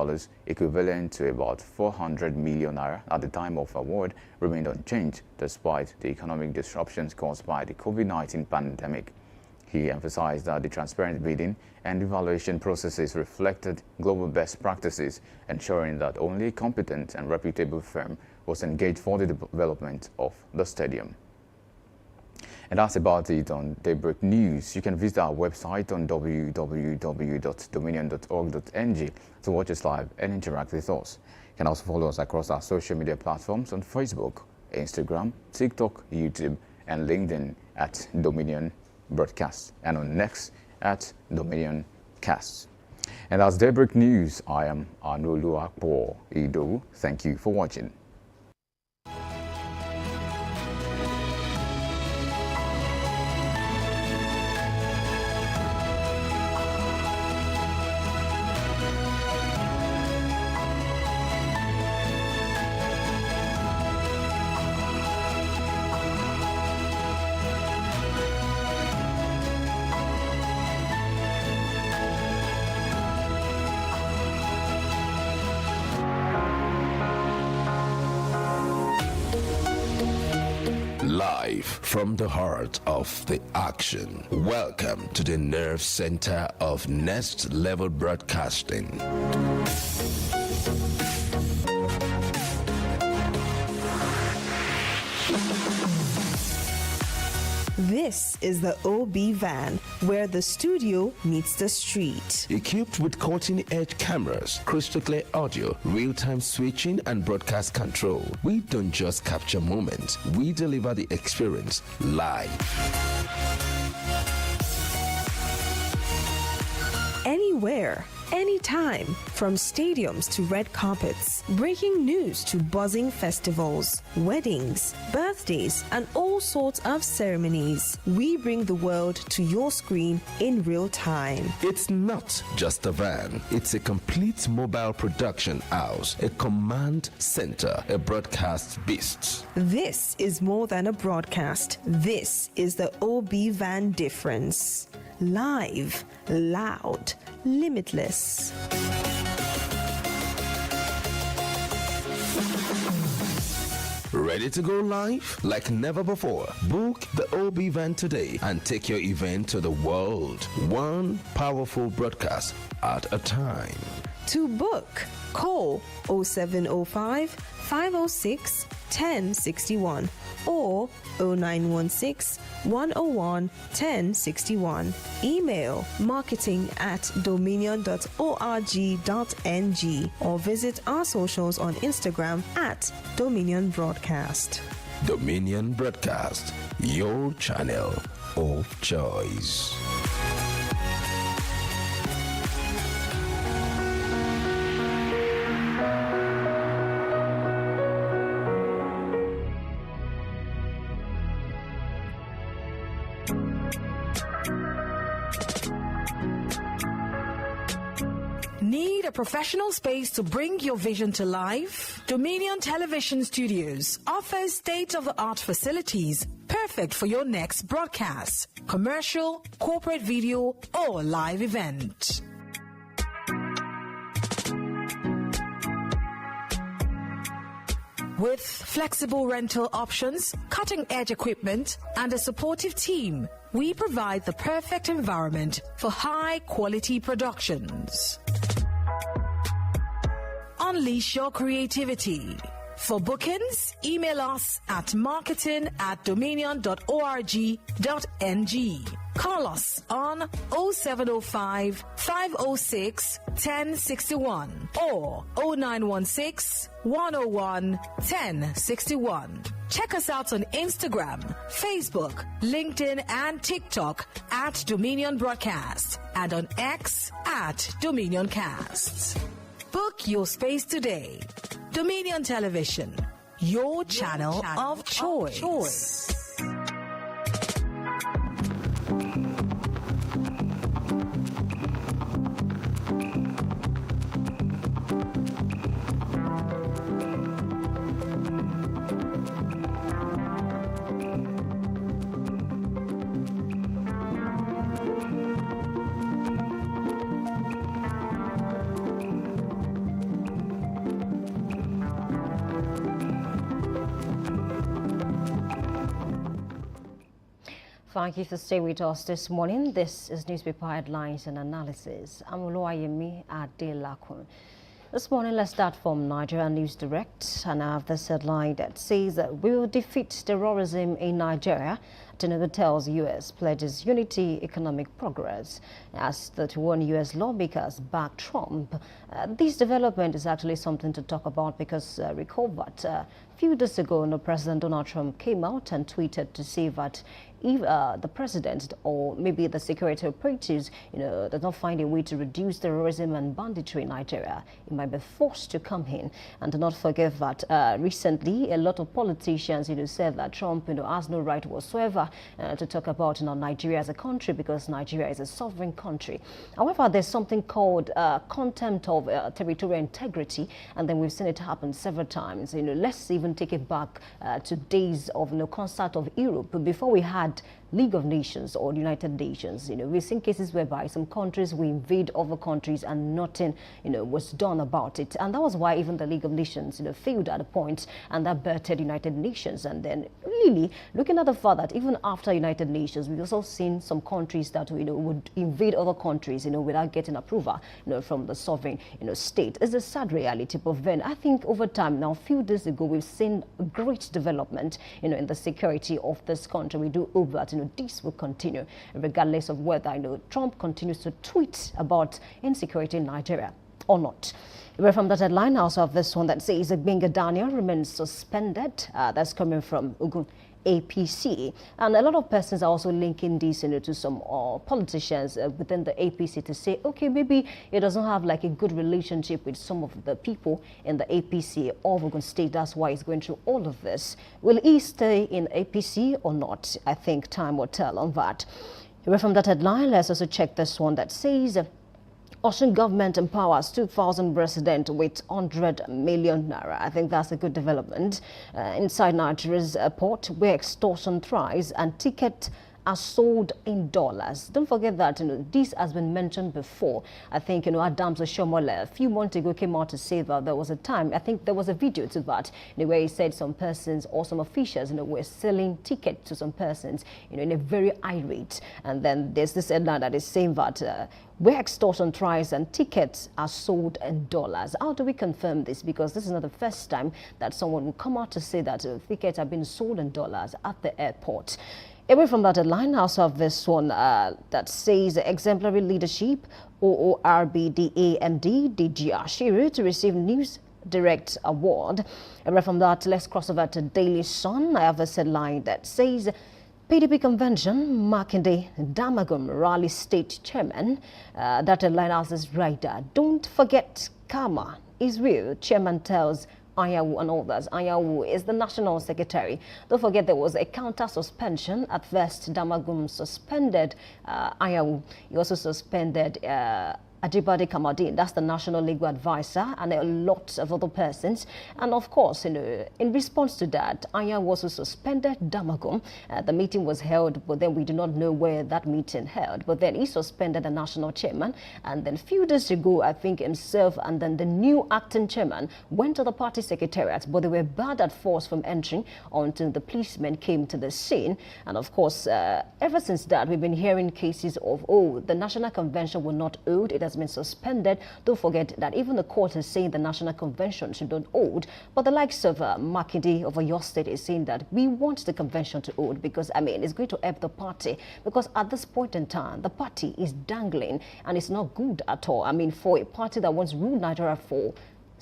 equivalent to about 400 million naira at the time of award, remained unchanged despite the economic disruptions caused by the COVID-19 pandemic. He emphasized that the transparent bidding and evaluation processes reflected global best practices, ensuring that only a competent and reputable firm was engaged for the development of the stadium. And that's about it on Daybreak News. You can visit our website on www.dominion.org.ng to watch us live and interact with us. You can also follow us across our social media platforms on Facebook, Instagram, TikTok, YouTube, and LinkedIn at Dominion Broadcast, and on Next at Dominion Cast. And that's Daybreak News. I am Anuluakpo Ido. Thank you for watching. live from the heart of the action. Welcome to the nerve center of Next Level Broadcasting. This is the OB van, where the studio meets the street. Equipped with cutting-edge cameras, crystal clear audio, real-time switching, and broadcast control, we don't just capture moments, we deliver the experience live. Anywhere, anytime, from stadiums to red carpets, breaking news to buzzing festivals, weddings, birthdays, and all sorts of ceremonies. We bring the world to your screen in real time. It's not just a van, it's a complete mobile production house, a command center, a broadcast beast. This is more than a broadcast. This is the OB van difference. Live, loud, limitless. Ready to go live like never before? Book the OB van today and take your event to the world. One powerful broadcast at a time. To book, call 0705 506 1061 or 0916 101 1061. Email marketing@dominion.org.ng or visit our socials on Instagram @Dominion Broadcast. Dominion Broadcast, your channel of choice. Need a professional space to bring your vision to life? Dominion Television Studios offers state-of-the-art facilities perfect for your next broadcast, commercial, corporate video, or live event. With flexible rental options, cutting-edge equipment, and a supportive team, we provide the perfect environment for high-quality productions. Unleash your creativity. For bookings, email us at marketing@dominion.org.ng. Call us on 0705 506 1061 or 0916 101 1061. Check us out on Instagram, Facebook, LinkedIn, and TikTok at Dominion Broadcast and on X at Dominion Cast. Book your space today. Dominion Television, your channel of choice. Thank you for staying with us this morning. This is newspaper headlines and analysis. I'm Oluwayemi Adelakun. This morning, let's start from Nigeria News Direct, and I have this headline that says that we will defeat terrorism in Nigeria. Tinubu tells U.S. pledges unity, economic progress as 31 U.S. lawmakers back Trump. This development is actually something to talk about because recall that a few days ago, President Donald Trump came out and tweeted to say that if the president or maybe the security operatives, does not find a way to reduce terrorism and banditry in Nigeria, it might be forced to come in. And do not forget that recently, a lot of politicians, said that Trump, has no right whatsoever to talk about Nigeria as a country because Nigeria is a sovereign country. However, there's something called contempt of territorial integrity, and then we've seen it happen several times. Let's even take it back to days of concert of Europe before we had League of Nations or United Nations. We've seen cases whereby some countries will invade other countries and nothing, was done about it. And that was why even the League of Nations, failed at a point, and that birthed United Nations. And then really looking at the fact that even after United Nations, we've also seen some countries that, would invade other countries, without getting approval, from the sovereign, state. It's a sad reality. But then I think over time now, a few days ago, we've seen great development, in the security of this country. We do hope that, this will continue, regardless of whether, Trump continues to tweet about insecurity in Nigeria or not. We're from that headline. I also have this one that says Benga Daniel remains suspended. That's coming from Ogun APC, and a lot of persons are also linking this to some politicians within the APC to say, okay, maybe it doesn't have like a good relationship with some of the people in the APC of Ogun State. That's why it's going through all of this. Will he stay in APC or not? I think time will tell on that. We're from that headline. Let's also check this one that says Osun government empowers 2,000 residents with 100 million naira. I think that's a good development. Inside Nigeria's port, where extortion thrives and tickets are sold in dollars. Don't forget that this has been mentioned before. I think Adams Oshomole a few months ago came out to say that there was a time, I think there was a video to that, where he said some persons or some officials were selling tickets to some persons in a very high rate. And then there's this headline that is saying that where extortion thrives and tickets are sold in dollars. How do we confirm this? Because this is not the first time that someone will come out to say that tickets are being sold in dollars at the airport. Away from that headline, I also have this one that says exemplary leadership, OORBDAMD, DG Ashiru to receive News Direct Award. Away from that, let's cross over to Daily Sun. I have a headline that says PDP convention, Makinde Damagum, Raleigh State Chairman. That headline has this writer, don't forget karma is real, Chairman tells Ayawu and others. Ayawu is the National Secretary. Don't forget there was a counter suspension. At first, Damagum suspended Ayawu. He also suspended Ajibade Kamadin, that's the National Legal Advisor, and a lot of other persons. And of course, in response to that, Aya was also suspended Damagum. The meeting was held, but then we do not know where that meeting held. But then he suspended the national chairman, and then a few days ago, I think himself and then the new acting chairman went to the party secretariat, but they were barred at force from entering until the policemen came to the scene. And of course, ever since that, we've been hearing cases of, the National Convention will not hold. It has been suspended. Don't forget that even the court is saying the National Convention should not hold. But the likes of Makinde of your state is saying that we want the convention to hold because, it's going to help the party. Because at this point in time, the party is dangling and it's not good at all. For a party that once ruled Nigeria for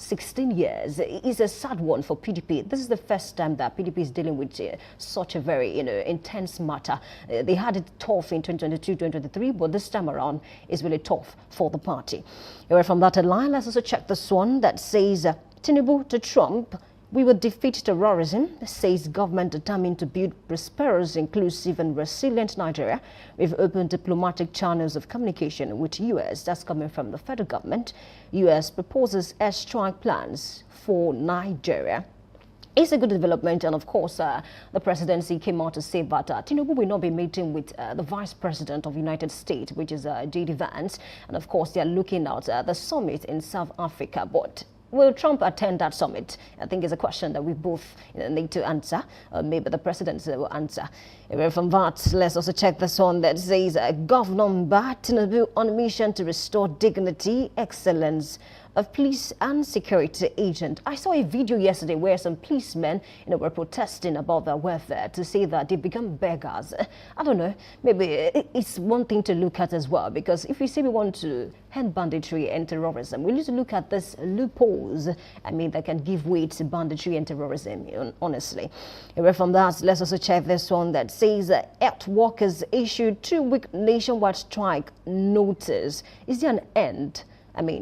16 years is a sad one for PDP. This is the first time that PDP is dealing with such a very intense matter. They had it tough in 2022, 2023, but this time around is really tough for the party. Anyway, from that line, let's also check this one that says Tinubu to Trump. We will defeat terrorism, says government determined to build prosperous, inclusive and resilient Nigeria. We've opened diplomatic channels of communication with U.S. That's coming from the federal government. U.S. proposes airstrike plans for Nigeria. It's a good development, and of course, the presidency came out to say that Tinubu will not be meeting with the Vice President of the United States, which is J.D. Vance. And of course, they are looking at the summit in South Africa. But will Trump attend that summit? I think is a question that we both need to answer. Maybe the presidency will answer. Away from that, let's also check this one that says Governor Tinubu on a mission to restore dignity, excellence of police and security agent. I saw a video yesterday where some policemen were protesting about their welfare to say that they become beggars. I don't know, maybe it's one thing to look at as well, because if we say we want to end banditry and terrorism, we need to look at this loopholes that can give way to banditry and terrorism, honestly. Away from that, let's also check this one that says health workers issued 2-week nationwide strike notice. Is there an end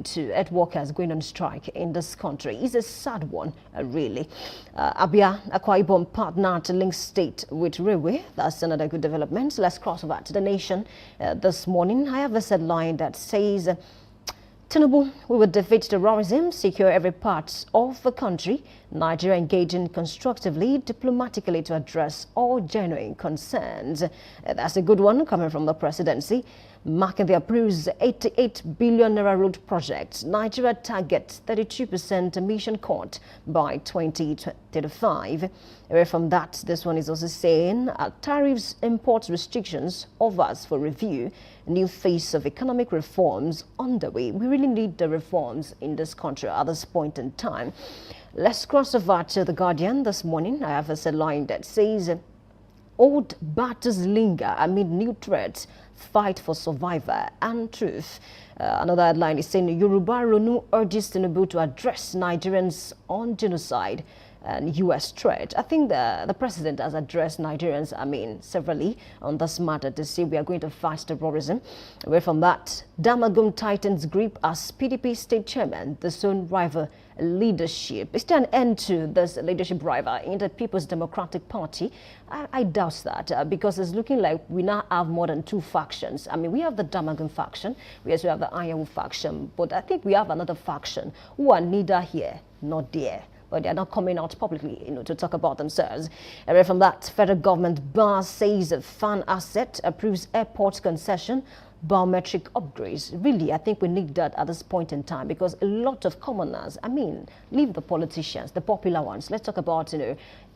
to health workers going on strike in this country? It's a sad one, really. Abia, Akwa Ibom partner to link state with railway. That's another good development. So let's cross over to the nation. This morning, I have a headline that says, Tinubu, we will defeat terrorism, secure every part of the country. Nigeria engaging constructively, diplomatically to address all genuine concerns. That's a good one coming from the presidency. Marking the approved 88 billion naira road project, Nigeria targets 32% emission cut by 2035. Away from that, this one is also saying tariffs, import restrictions, offers for review, new phase of economic reforms underway. We really need the reforms in this country at this point in time. Let's cross over to The Guardian this morning. I have a line that says, old battles linger amid new threats, fight for survival and truth. Another headline is saying Yoruba Ronu urges Tinubu to address Nigerians on genocide and U.S. threat. I think the president has addressed Nigerians, severally on this matter to say we are going to fight terrorism. Away from that, Damagum tightens grip as PDP state chairman, the soon rival leadership. Is there an end to this leadership rival in the People's Democratic Party? I doubt that because it's looking like we now have more than two factions. We have the Damagum faction, we also have the Ironwood faction, but I think we have another faction who are neither here nor there. But they are not coming out publicly, to talk about themselves. Away from that, federal government bar says fan asset approves airport concession, biometric upgrades. Really, I think we need that at this point in time because a lot of commoners, leave the politicians, the popular ones. Let's talk about,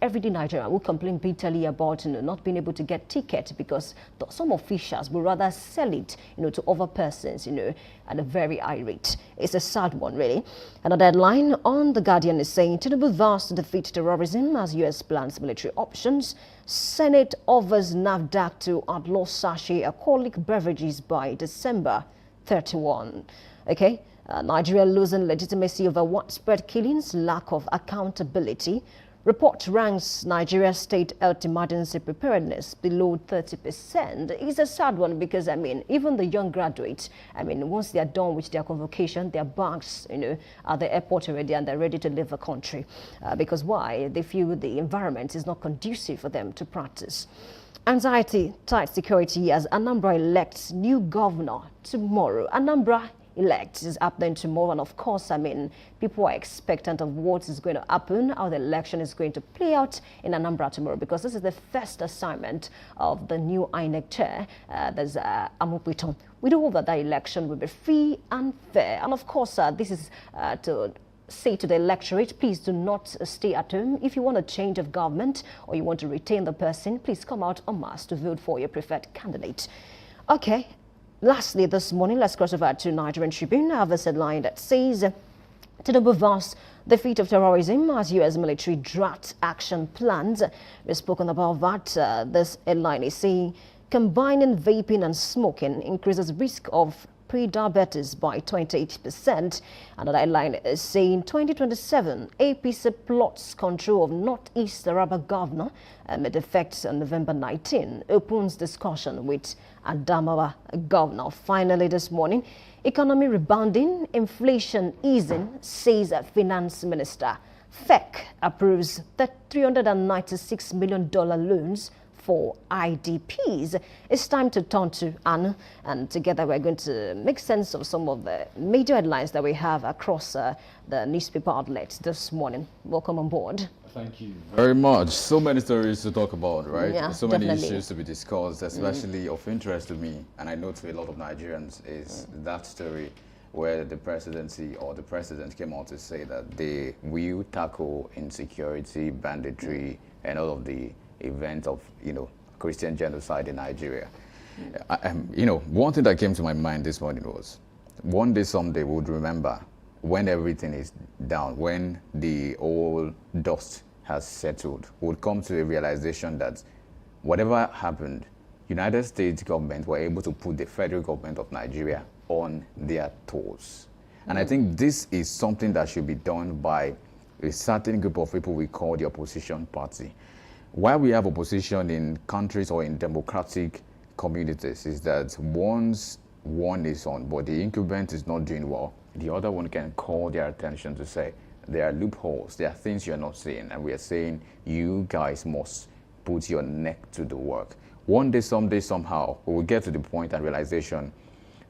everyday Nigerian who complain bitterly about, not being able to get tickets because some officials would rather sell it, to other persons, at a very high rate. It's a sad one, really. Another headline on The Guardian is saying Tinubu vows to defeat terrorism as U.S. plans military options. Senate offers NAFDAC to outlaw sachet alcoholic beverages by December 31. Okay, Nigeria losing legitimacy over widespread killings, lack of accountability. Report ranks Nigeria's state health emergency preparedness below 30%. It's a sad one because, even the young graduates, once they are done with their convocation, their bags, at the airport already and they're ready to leave the country. Because why? They feel the environment is not conducive for them to practice. Anxiety, tight security as Anambra elects new governor tomorrow. Anambra elect is happening tomorrow, and of course, people are expectant of what is going to happen, how the election is going to play out in Anambra tomorrow, because this is the first assignment of the new INEC chair, there's Amupiton. We do hope that election will be free and fair, and of course, this is to say to the electorate, please do not stay at home. If you want a change of government or you want to retain the person, please come out en masse to vote for your preferred candidate. Okay. Lastly, this morning, let's cross over to Nigerian Tribune. I have a headline that says Tinubu vows defeat of terrorism as U.S. military draft action plans. We've spoken about that. This headline is saying combining vaping and smoking increases risk of pre-diabetes by 28%. Another headline is saying 2027 APC plots control of Northeast Taraba governor amid effects on November 19. Opens discussion with Adamawa governor. Finally this morning, economy rebounding, inflation easing, says Finance Minister. FEC approves the $396 million loans for IDPs. It's time to turn to Anna, and together we're going to make sense of some of the major headlines that we have across the newspaper outlets this morning. Welcome on board. Thank you very much. So many stories to talk about, right? Yeah, so definitely. many issues to be discussed, especially of interest to me, and I know to a lot of Nigerians, is that story where the presidency or the president came out to say that they will tackle insecurity, banditry, and all of the event of, Christian genocide in Nigeria. One thing that came to my mind this morning was, one day, someday, we would remember when everything is down, when the old dust has settled, we would come to a realization that whatever happened, United States government were able to put the federal government of Nigeria on their toes. And I think this is something that should be done by a certain group of people we call the opposition party. Why we have opposition in countries or in democratic communities is that once one is on, but the incumbent is not doing well, the other one can call their attention to say, there are loopholes, there are things you're not seeing, and we are saying, you guys must put your neck to the work. One day, someday, somehow, we will get to the point and realization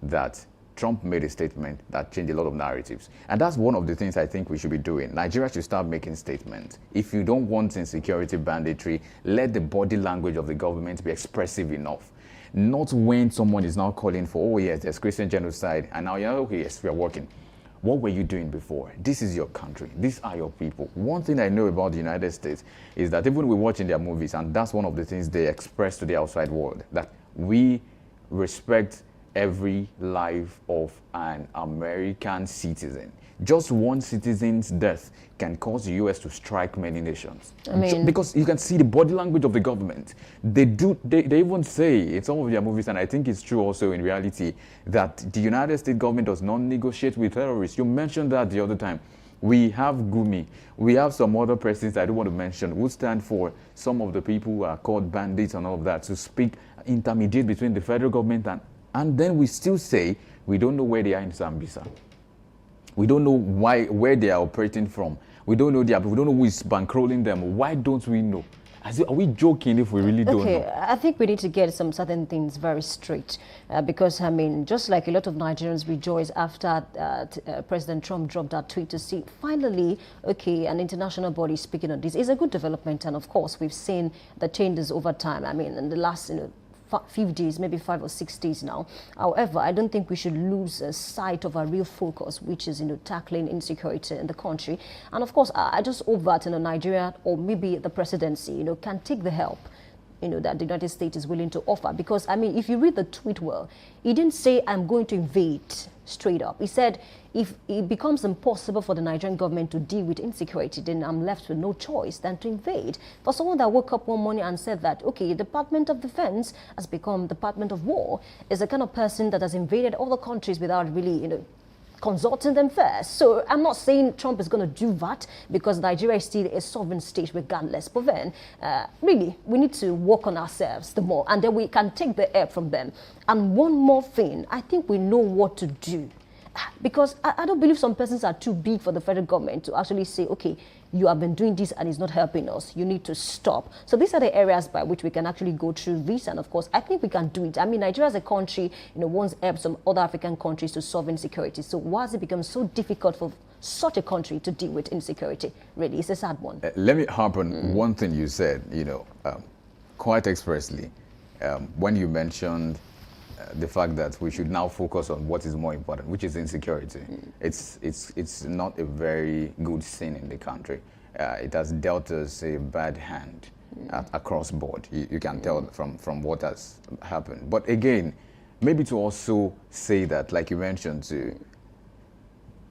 that Trump made a statement that changed a lot of narratives. And that's one of the things I think we should be doing. Nigeria should start making statements. If you don't want insecurity, banditry, let the body language of the government be expressive enough. Not when someone is now calling for, oh yes, there's Christian genocide, and now you're okay, yes, we are working. What were you doing before? This is your country. These are your people. One thing I know about the United States is that even we're watching their movies, and that's one of the things they express to the outside world, that we respect every life of an American citizen. Just one citizen's death can cause the U.S. to strike many nations. I mean, because you can see the body language of the government. They even say in some of their movies, and I think it's true also in reality, that the United States government does not negotiate with terrorists. You mentioned that the other time. We have Gumi. We have some other persons I don't want to mention who stand for some of the people who are called bandits and all of that to speak, intermediate between the federal government and then we still say we don't know where they are in Zambia. We don't know where they are operating from. We don't know we don't know who is bankrolling them. Why don't we know? Are we joking if we really don't know? Okay, I think we need to get some certain things very straight because, I mean, just like a lot of Nigerians rejoice after President Trump dropped that tweet to see finally, okay, an international body speaking on this is a good development. And of course, we've seen the changes over time. I mean, in the last, few days, maybe 5 or 6 days now. However, I don't think we should lose sight of our real focus, which is, tackling insecurity in the country. And of course, I just hope that, Nigeria or maybe the presidency, can take the help, that the United States is willing to offer. Because, I mean, if you read the tweet well, he didn't say, I'm going to invade straight up. He said, if it becomes impossible for the Nigerian government to deal with insecurity, then I'm left with no choice than to invade. For someone that woke up one morning and said that, okay, Department of Defense has become Department of War, is the kind of person that has invaded other countries without really, consulting them first. So I'm not saying Trump is going to do that because Nigeria is still a sovereign state regardless. But then, really, we need to work on ourselves the more, and then we can take the help from them. And one more thing, I think we know what to do. Because I don't believe some persons are too big for the federal government to actually say, okay, you have been doing this and it's not helping us. You need to stop. So these are the areas by which we can actually go through this. And of course, I think we can do it. I mean, Nigeria as a country, once helped some other African countries to solve insecurity. So why has it become so difficult for such a country to deal with insecurity? Really, it's a sad one. Let me harp on one thing you said, quite expressly, when you mentioned the fact that we should now focus on what is more important, which is insecurity. It's not a very good scene in the country. It has dealt us a bad hand across board. You can tell from what has happened. But again, maybe to also say that, like you mentioned,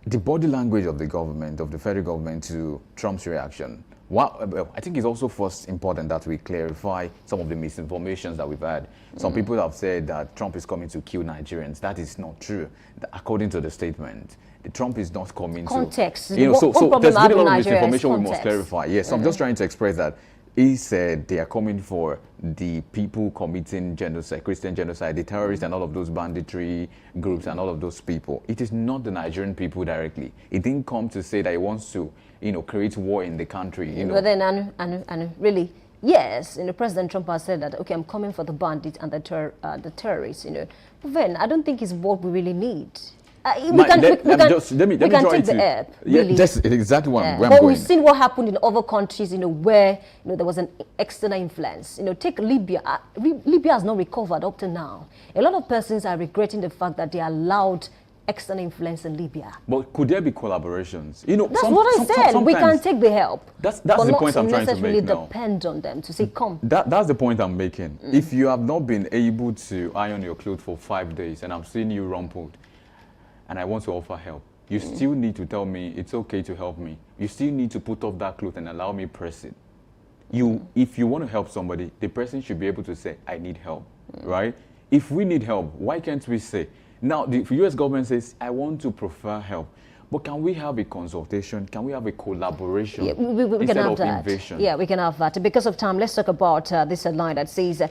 the body language of the government, of the federal government to Trump's reaction. I think it's also first important that we clarify some of the misinformations that we've had. Some people have said that Trump is coming to kill Nigerians. That is not true. According to the statement, Trump is not coming context. to... so there's been a lot of misinformation we must clarify. Yes, so I'm just trying to express that. He said they are coming for the people committing genocide, Christian genocide, the terrorists and all of those banditry groups and all of those people. It is not the Nigerian people directly. He didn't come to say that he wants to, create war in the country. But then, and really, yes, President Trump has said that, okay, I'm coming for the bandits and the terrorists, But then I don't think it's what we really need. We can take the help. Yeah, really. That's exactly where I'm but going. We've seen what happened in other countries, where there was an external influence. Take Libya. Libya has not recovered up to now. A lot of persons are regretting the fact that they allowed external influence in Libya. But could there be collaborations? That's what I said. We can take the help. That's the point I'm trying to make now. Not necessarily depend on them to say, come. That's the point I'm making. If you have not been able to iron your clothes for 5 days and I'm seeing you rumpled, and I want to offer help, you still need to tell me it's okay to help me. You still need to put off that cloth and allow me press it. If you want to help somebody, the person should be able to say, I need help, right? If we need help, why can't we say? Now, the US government says, I want to prefer help. But can we have a consultation? Can we have a collaboration we instead can have of that. invasion? Yeah, we can have that. Because of time, let's talk about this headline that says,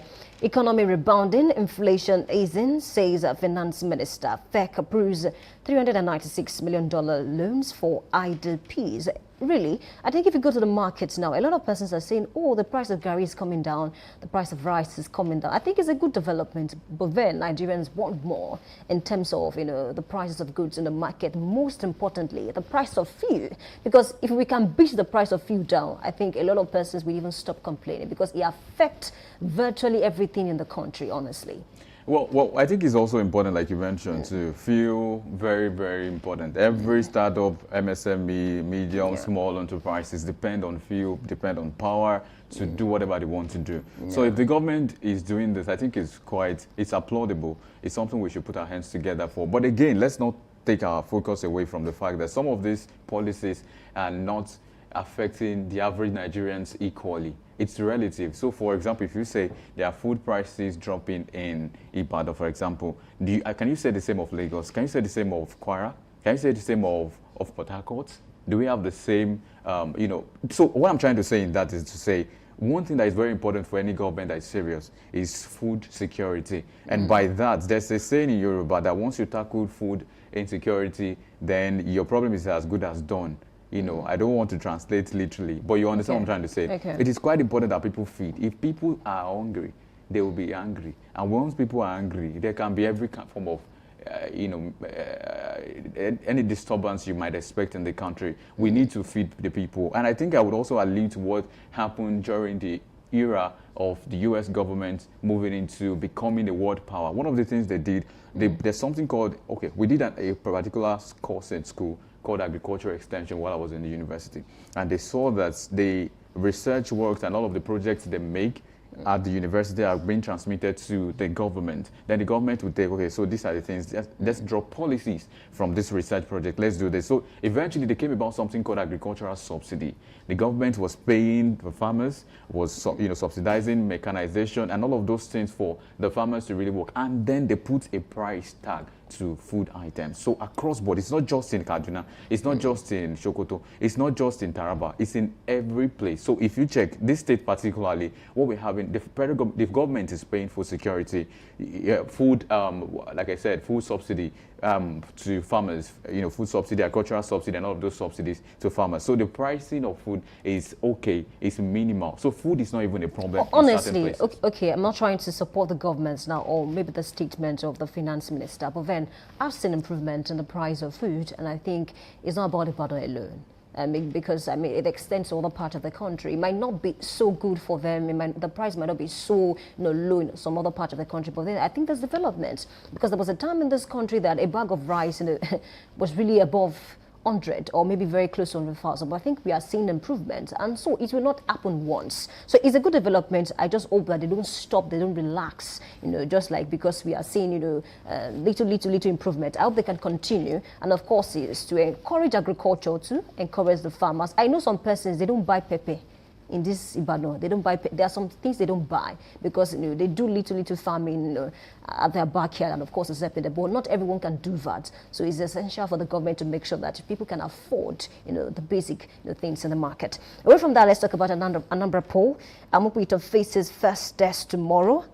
economy rebounding, inflation easing, says Finance Minister. FEC approves $396 million loans for IDPs. really, I think if you go to the markets now, a lot of persons are saying, oh, the price of gari is coming down, the price of rice is coming down. I think it's a good development, but then Nigerians want more in terms of, the prices of goods in the market. Most importantly, the price of fuel. Because if we can beat the price of fuel down, I think a lot of persons will even stop complaining because it affects virtually everything in the country, honestly. Well, I think it's also important, like you mentioned, to feel very, very important. Every startup, MSME, medium, small enterprises depend on fuel, depend on power to do whatever they want to do. So if the government is doing this, I think it's applaudable. It's something we should put our hands together for. But again, let's not take our focus away from the fact that some of these policies are not affecting the average Nigerians equally. It's relative. So, for example, if you say there are food prices dropping in Ibadan, for example, can you say the same of Lagos? Can you say the same of Kwara? Can you say the same of Port Harcourt? Do we have the same, So what I'm trying to say in that is to say, one thing that is very important for any government that is serious is food security. And by that, there's a saying in Yoruba that once you tackle food insecurity, then your problem is as good as done. I don't want to translate literally, but you understand what I'm trying to say. Okay. It is quite important that people feed. If people are hungry, they will be angry. And once people are angry, there can be every form of, any disturbance you might expect in the country. We need to feed the people. And I think I would also allude to what happened during the era of the U.S. government moving into becoming a world power. One of the things they did, there's something called, we did a particular course in school called agricultural extension while I was in the university. And they saw that the research works and all of the projects they make at the university are being transmitted to the government. Then the government would take, so these are the things, let's draw policies from this research project, let's do this. So eventually they came about something called agricultural subsidy. The government was paying the farmers, was subsidizing mechanization and all of those things for the farmers to really work. And then they put a price tag to food items. So across board, it's not just in Kaduna, it's not just in Sokoto, it's not just in Taraba, it's in every place. So if you check this state particularly, what we have in the government is paying for security, food, like I said, food subsidy to farmers, food subsidy, agricultural subsidy, and all of those subsidies to farmers. So the pricing of food is okay, it's minimal. So food is not even a problem. Honestly, okay, I'm not trying to support the government now, or maybe the statement of the finance minister, but then I've seen improvement in the price of food, and I think it's not about Ibadan alone. Because it extends to other parts of the country. It might not be so good for them. The price might not be so low in some other part of the country. But then I think there's development, because there was a time in this country that a bag of rice was really above 100 or maybe very close to 100,000. But I think we are seeing improvement, and so it will not happen once. So it's a good development. I just hope that they don't stop, they don't relax, just like because we are seeing, little improvement. I hope they can continue. And of course, is to encourage agriculture, to encourage the farmers. I know some persons, they don't buy pepper. In this Ibadan, they don't buy. There are some things they don't buy because they do little farming at their backyard, and of course it's helping them. But not everyone can do that. So it's essential for the government to make sure that people can afford, the basic things in the market. Away from that, let's talk about a number poll. Amokwito faces first test tomorrow.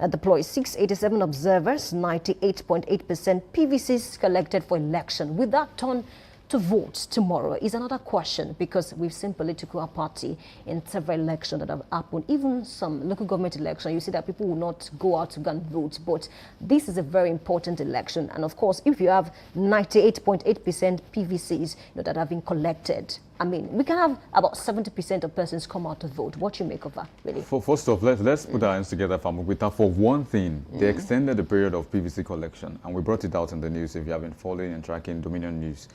Deploys 687 observers, 98.8% PVCs collected for election. With that turn to vote tomorrow is another question, because we've seen political party in several elections that have happened, even some local government election. You see that people will not go out to go and vote, but this is a very important election. And of course, if you have 98.8% PVCs that have been collected, we can have about 70% of persons come out to vote. What do you make of that, really? First off, let's put our hands together, Famugwita. For one thing, they extended the period of PVC collection, and we brought it out in the news if you have been following and tracking Dominion News.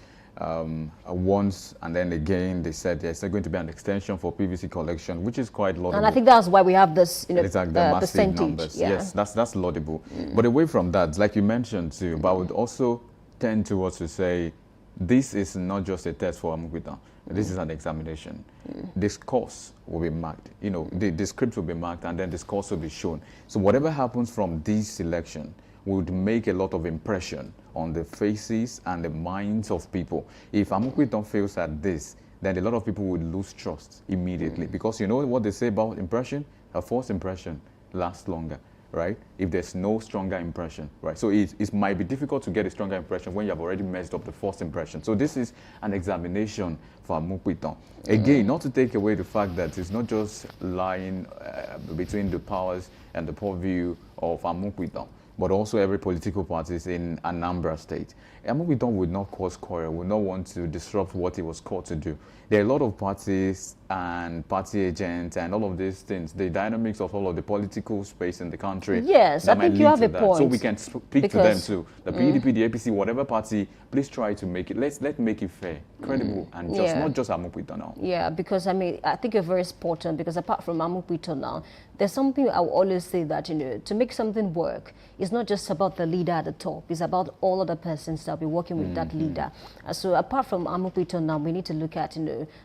Once and then again, they said there's going to be an extension for PVC collection, which is quite laudable. And I think that's why we have this, the massive percentage. Numbers. Yeah. Yes, that's laudable. But away from that, like you mentioned too, but I would also tend towards to say this is not just a test for Amukwita. This is an examination. This course will be marked. The script will be marked, and then this course will be shown. So whatever happens from this selection would make a lot of impression on the faces and the minds of people. If Amukwita fails at this, then a lot of people would lose trust immediately. Because you know what they say about impression? A false impression lasts longer right? If there's no stronger impression, right? So it might be difficult to get a stronger impression when you have already messed up the first impression. So this is an examination for Amukwiton. Again, not to take away the fact that it's not just lying between the powers and the purview of Amukwiton, but also every political party in Anambra State. Amukwiton would not cause quarrel, would not want to disrupt what he was called to do. There are a lot of parties and party agents and all of these things, the dynamics of all of the political space in the country. Yes, I think you have a point. So we can speak to them too. The PDP, the APC, whatever party, please try to make it, let's make it fair, credible, and just not just Amukwiton now. Yeah, because I mean, I think you're very important, because apart from Amukwiton now, there's something I will always say that, to make something work, it's not just about the leader at the top, it's about all other persons that will be working with that leader. So apart from Amukwiton now, we need to look at,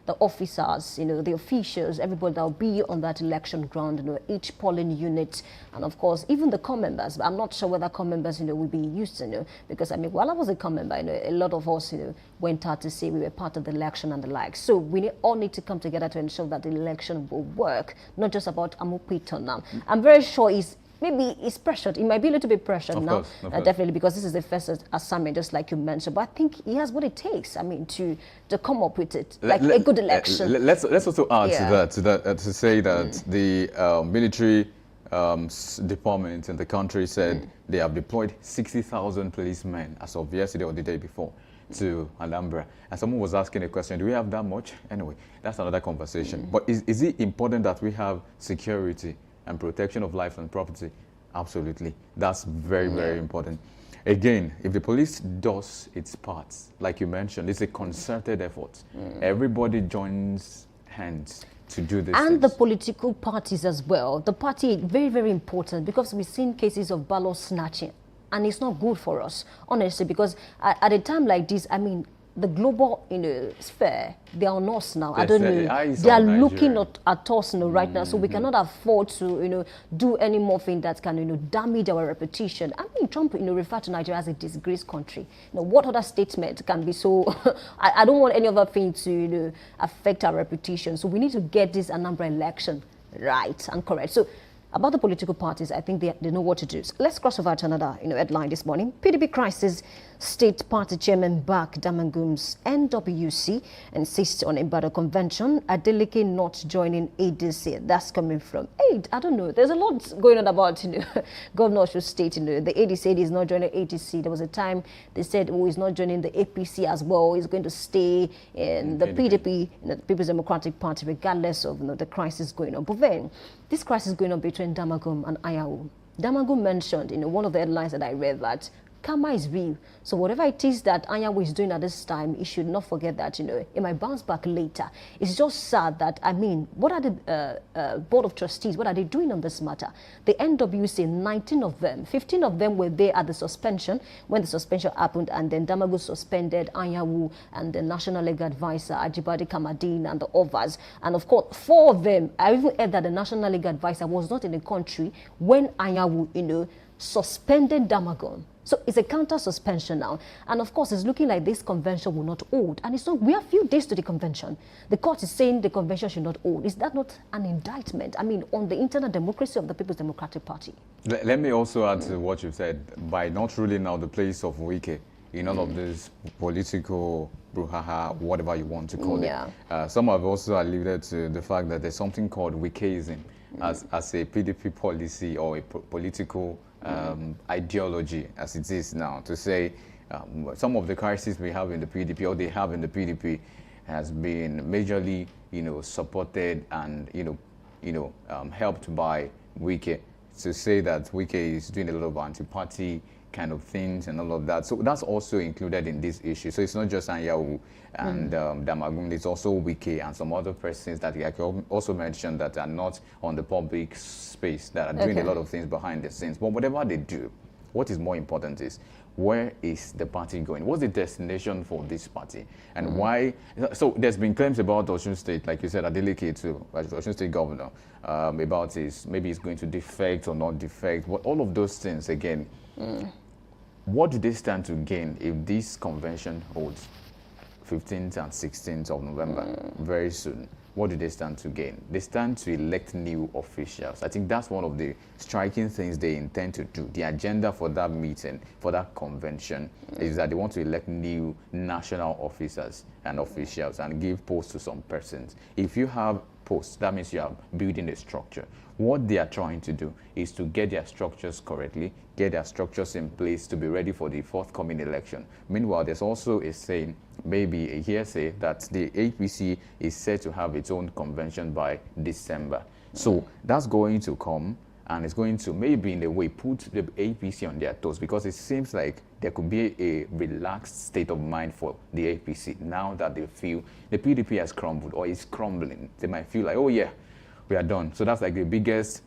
the officers, the officials, everybody that will be on that election ground, each polling unit, and of course, even the core members. I'm not sure whether core members, will be used, because I mean, while I was a core member, a lot of us, went out to say we were part of the election and the like. So we all need to come together to ensure that the election will work, not just about Amukwiton now. I'm very sure maybe it's pressured. It might be a little bit pressured now, definitely, because this is the first assignment, just like you mentioned. But I think he has what it takes. I mean, to come up with it, like a good election. Let's also add to that to say that the military department in the country said they have deployed 60,000 policemen as of yesterday or the day before to Anambra. And someone was asking a question, do we have that much? Anyway, that's another conversation. But is it important that we have security and protection of life and property? Absolutely. That's very, very important. Again, if the police does its parts, like you mentioned, it's a concerted effort. Everybody joins hands to do this. And the political parties as well. The party, very, very important, because we've seen cases of ballot snatching. And it's not good for us, honestly, because at a time like this, I mean, the global sphere, they are on us now. I don't know. They are looking at us right now, so we cannot afford to do any more thing that can damage our reputation. I mean, Trump referred to Nigeria as a disgraced country. What other statement can be so? I don't want any other thing to affect our reputation. So we need to get this Anambra election right and correct. So about the political parties, I think they know what to do. So let's cross over to another headline this morning. PDP crisis. State Party Chairman back Damagum's NWC insists on Ibadan Convention. Adeleke not joining ADC. That's coming from aid. I don't know. There's a lot going on about Governor of State. The AD said he's not joining ATC. There was a time they said, oh, he's not joining the APC as well. He's going to stay in the PDP, the People's Democratic Party, regardless of the crisis going on. But then this crisis going on between Damagum and Ayahu. Damagum mentioned in one of the headlines that I read that karma is real. So whatever it is that Anyanwu is doing at this time, he should not forget that, it might bounce back later. It's just sad that, I mean, what are the Board of Trustees, what are they doing on this matter? The NWC, 19 of them, 15 of them were there at the suspension, when the suspension happened, and then Damagu suspended Anyanwu and the National Legal Advisor, Ajibade Kamadin, and the others. And of course, 4 of them, I even heard that the National Legal Advisor was not in the country when Anyanwu, suspended Damagun. So it's a counter suspension now. And of course, it's looking like this convention will not hold. And it's not, we have few days to the convention. The court is saying the convention should not hold. Is that not an indictment? I mean, on the internal democracy of the People's Democratic Party? Let me also add to what you said. By not ruling out the place of Wike in all of this political brouhaha, whatever you want to call it. Some have also alluded to the fact that there's something called Wikeism as a PDP policy or a political ideology as it is now, to say some of the crises we have in the PDP or they have in the PDP has been majorly supported and helped by Wike, to say that Wike is doing a lot of anti-party kind of things and all of that. So that's also included in this issue. So it's not just Anyanwu and Damagum, it's also Wike and some other persons that I also mentioned that are not on the public space, that are doing a lot of things behind the scenes. But whatever they do, what is more important is, where is the party going? What's the destination for this party? And why? So there's been claims about Osun State, like you said, Adeleke too, Osun State governor, about maybe it's going to defect or not defect. But all of those things, again, what do they stand to gain if this convention holds? 15th and 16th of November, very soon. What do they stand to gain? They stand to elect new officials. I think that's one of the striking things they intend to do. The agenda for that meeting, for that convention, is that they want to elect new national officers and officials and give posts to some persons. If you have posts, that means you are building a structure. What they are trying to do is to get their structures correctly, get their structures in place to be ready for the forthcoming election. Meanwhile, there's also a saying, maybe a hearsay, that the APC is set to have its own convention by December. So that's going to come, and it's going to maybe in a way put the APC on their toes, because it seems like there could be a relaxed state of mind for the APC now that they feel the PDP has crumbled or is crumbling. They might feel like, oh yeah, we are done. So that's like the biggest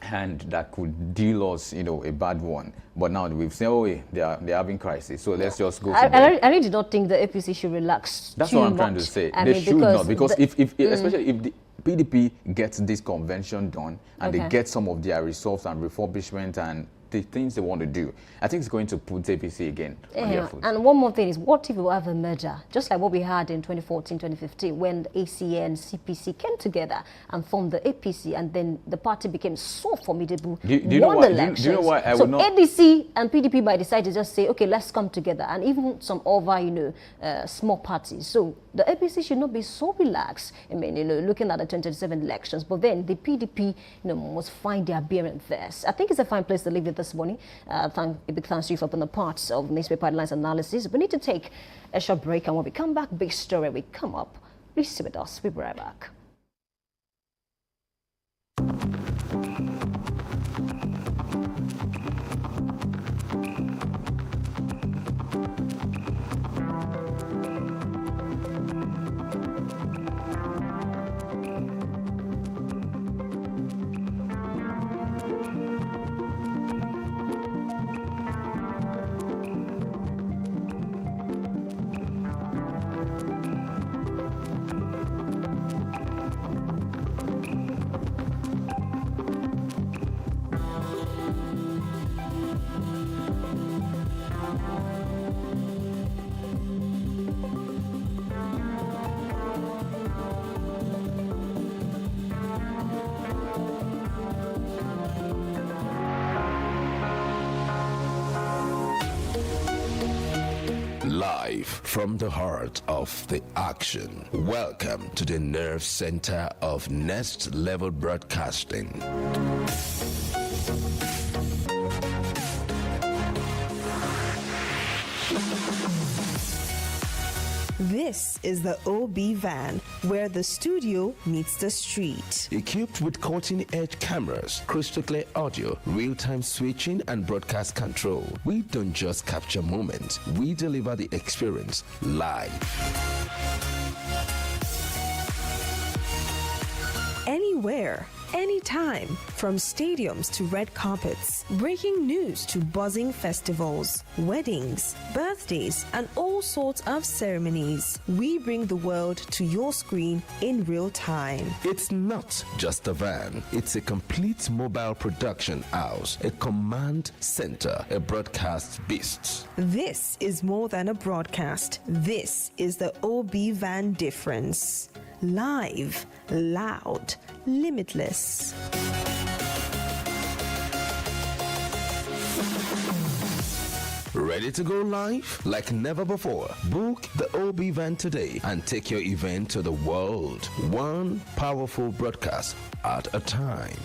hand that could deal us, a bad one. But now we've said, oh, they're having crisis, so let's just go. I really do not think the APC should relax. That's what I'm trying to say. They should not, because especially if the PDP gets this convention done and they get some of their resolves and refurbishment and the things they want to do, I think it's going to put APC again on their foot. And one more thing is, what if we have a merger, just like what we had in 2014, 2015, when the ACN and CPC came together and formed the APC, and then the party became so formidable, do you know why I would not? ADC and PDP might decide to just say, okay, let's come together, and even some other, small parties. So the APC should not be so relaxed. I mean, looking at the 2027 elections, but then the PDP, must find their bearing first. I think it's a fine place to leave it this morning. A big thanks to you for being a part of newspaper headlines analysis. We need to take a short break, and when we come back, big story will come up. Please stay with us. We'll be right back. Live from the heart of the action. Welcome to the nerve center of Next Level Broadcasting. This is the OB van, where the studio meets the street. Equipped with cutting-edge cameras, crystal clear audio, real-time switching, and broadcast control, we don't just capture moments, we deliver the experience live. Anywhere, anytime, from stadiums to red carpets, breaking news to buzzing festivals, weddings, birthdays, and all sorts of ceremonies. We bring the world to your screen in real time. It's not just a van, it's a complete mobile production house, a command center, a broadcast beast. This is more than a broadcast. This is the OB van difference. Live, loud, limitless. Ready to go live like never before? Book the OB van today and take your event to the world. One powerful broadcast at a time.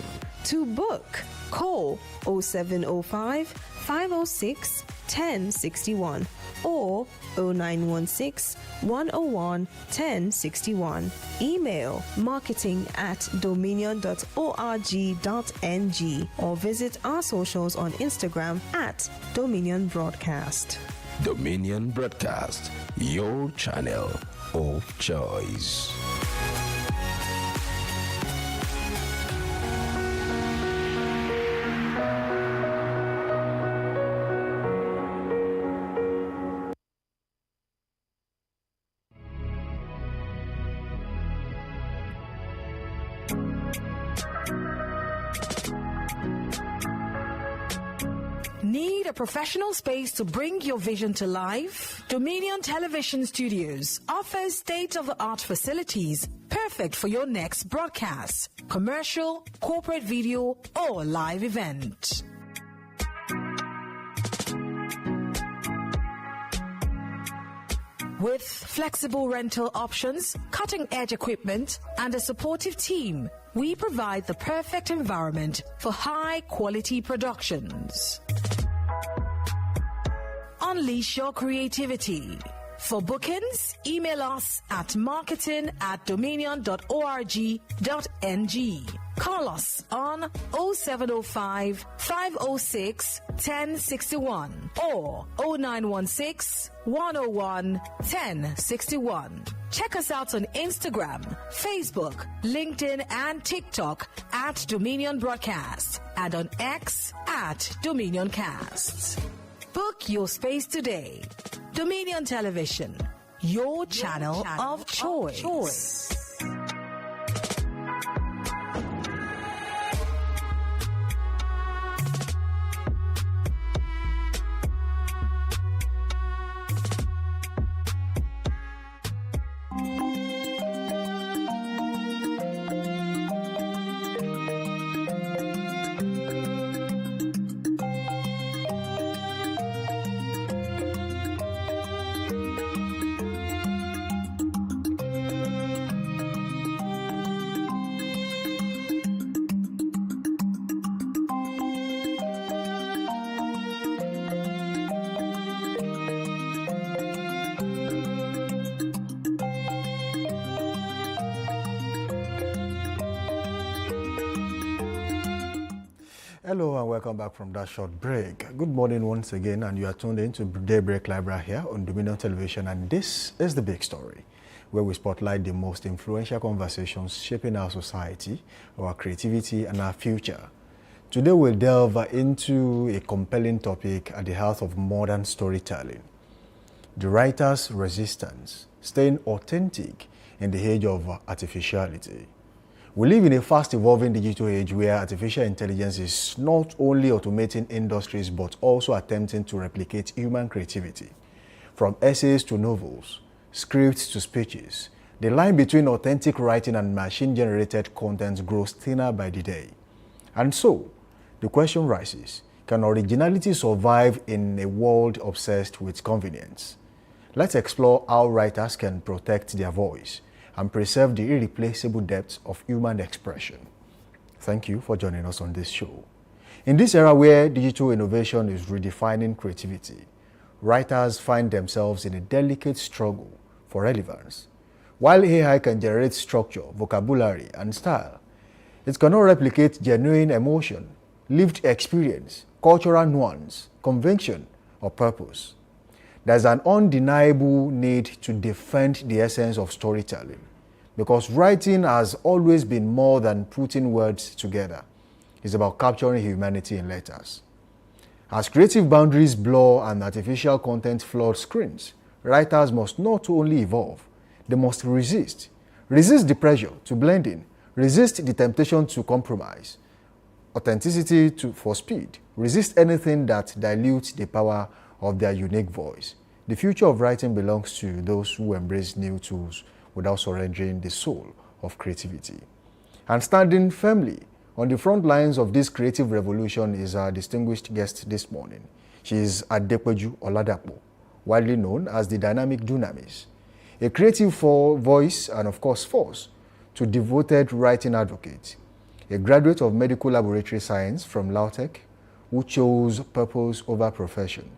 To book, call 0705 506 1061 or 0916 101 1061. Email marketing@dominion.org.ng or visit our socials on Instagram @Dominion Broadcast. Dominion Broadcast, your channel of choice. Need a professional space to bring your vision to life? Dominion Television Studios offers state-of-the-art facilities perfect for your next broadcast, commercial, corporate video, or live event. With flexible rental options, cutting-edge equipment, and a supportive team, we provide the perfect environment for high-quality productions. Unleash your creativity. For bookings, email us at marketing@dominion.org.ng. Call us on 0705 506 1061 or 0916 101 1061. Check us out on Instagram, Facebook, LinkedIn, and TikTok at Dominion Broadcast and on X at Dominion Cast. Book your space today. Dominion Television, your channel of choice. Hello and welcome back from that short break. Good morning once again, and you are tuned in to Daybreak Library here on Dominion Television, and this is the big story, where we spotlight the most influential conversations shaping our society, our creativity, and our future. Today we'll delve into a compelling topic at the heart of modern storytelling: the writer's resistance, staying authentic in the age of artificiality. We live in a fast-evolving digital age where artificial intelligence is not only automating industries but also attempting to replicate human creativity. From essays to novels, scripts to speeches, the line between authentic writing and machine-generated content grows thinner by the day. And so, the question rises, can originality survive in a world obsessed with convenience? Let's explore how writers can protect their voice and preserve the irreplaceable depth of human expression. Thank you for joining us on this show. In this era where digital innovation is redefining creativity, writers find themselves in a delicate struggle for relevance. While AI can generate structure, vocabulary, and style, it cannot replicate genuine emotion, lived experience, cultural nuance, conviction, or purpose. There's an undeniable need to defend the essence of storytelling, because writing has always been more than putting words together. It's about capturing humanity in letters. As creative boundaries blur and artificial content flood screens, writers must not only evolve, they must resist. Resist the pressure to blend in, resist the temptation to compromise, authenticity for speed, resist anything that dilutes the power of their unique voice. The future of writing belongs to those who embrace new tools without surrendering the soul of creativity. And standing firmly on the front lines of this creative revolution is our distinguished guest this morning. She is Daybreak Oladapo, widely known as the dynamic Dunamis, a creative voice and of course force to devoted writing advocate, a graduate of medical laboratory science from Lautech who chose purpose over profession.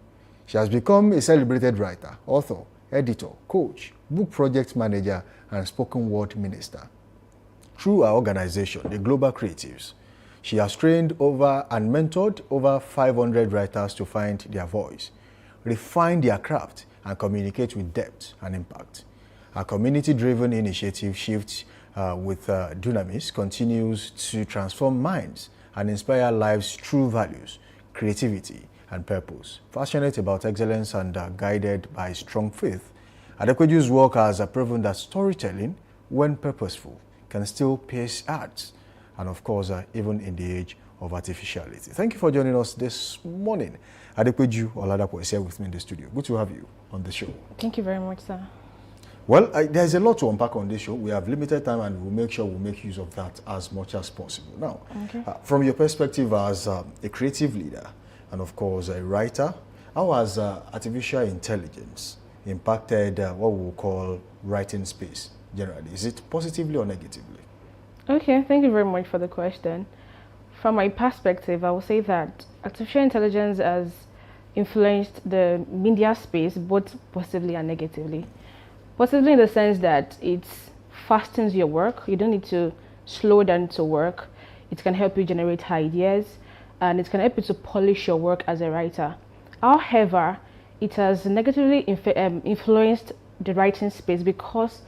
She has become a celebrated writer, author, editor, coach, book project manager, and spoken word minister. Through our organization, the Global Creatives, she has trained over and mentored over 500 writers to find their voice, refine their craft, and communicate with depth and impact. Our community-driven initiative Shift with Dunamis continues to transform minds and inspire lives through values, creativity, and purpose. Passionate about excellence and guided by strong faith, Adekweju's work has proven that storytelling, when purposeful, can still pace arts, and of course, even in the age of artificiality. Thank you for joining us this morning. Adepeju Oladapo is here with me in the studio. Good to have you on the show. Thank you very much, sir. Well, there's a lot to unpack on this show. We have limited time and we'll make sure we make use of that as much as possible. Now, from your perspective as a creative leader and of course a writer, how has artificial intelligence impacted what we will call writing space generally? Is it positively or negatively? Okay, thank you very much for the question. From my perspective, I will say that artificial intelligence has influenced the media space both positively and negatively. Positively in the sense that it fastens your work. You don't need to slow down to work. It can help you generate ideas and it can help you to polish your work as a writer. However, it has negatively influenced the writing space because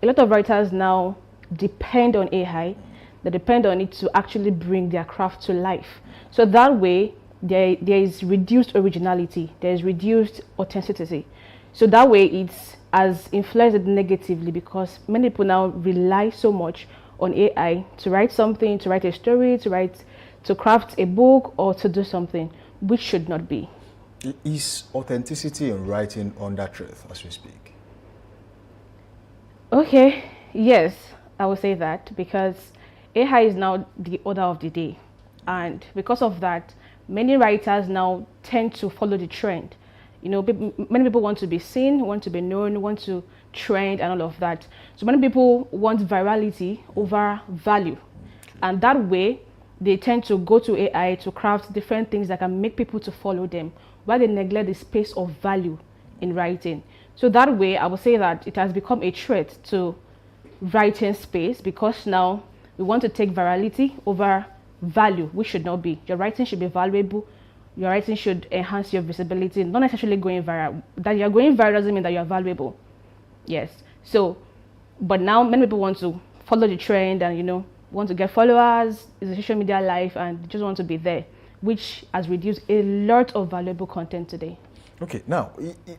a lot of writers now depend on AI. They depend on it to actually bring their craft to life. So that way, there is reduced originality, there is reduced authenticity. So that way, it's has influenced it negatively because many people now rely so much on AI to write something, to write a story, to craft a book, or to do something, which should not be. Is authenticity in writing under threat as we speak? Okay, yes, I would say that because AI is now the order of the day. And because of that, many writers now tend to follow the trend. You know, many people want to be seen, want to be known, want to trend and all of that. So many people want virality over value. And that way, they tend to go to AI to craft different things that can make people to follow them, while they neglect the space of value in writing. So that way, I would say that it has become a threat to writing space because now we want to take virality over value, which should not be. Your writing should be valuable. Your writing should enhance your visibility, not necessarily going viral. That you're going viral doesn't mean that you're valuable. Yes. So, but now many people want to follow the trend and, you know, want to get followers, is a social media life, and just want to be there, which has reduced a lot of valuable content today. Okay, now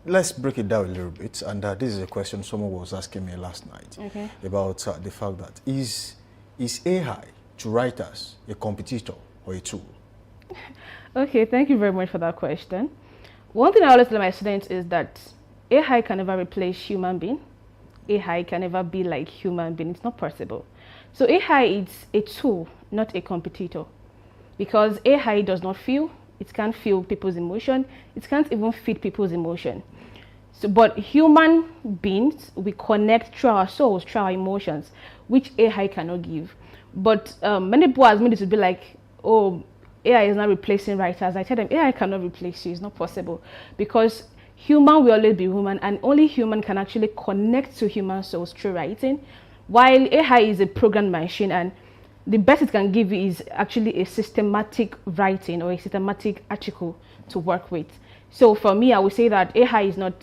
let's break it down a little bit. And this is a question someone was asking me last night about the fact that is AI to writers a competitor or a tool? Okay, thank you very much for that question. One thing I always tell my students is that AI can never replace human being. AI can never be like human being. It's not possible. So AI is a tool, not a competitor. Because AI does not feel. It can't feel people's emotion. It can't even feed people's emotion. So, but human beings, we connect through our souls, through our emotions, which AI cannot give. But many people have made it to be like, oh, AI is not replacing writers. I tell them, AI cannot replace you. It's not possible. Because human will always be human, and only human can actually connect to human souls through writing, while AI is a programmed machine, and the best it can give you is actually a systematic writing or a systematic article to work with. So for me, I would say that AI is not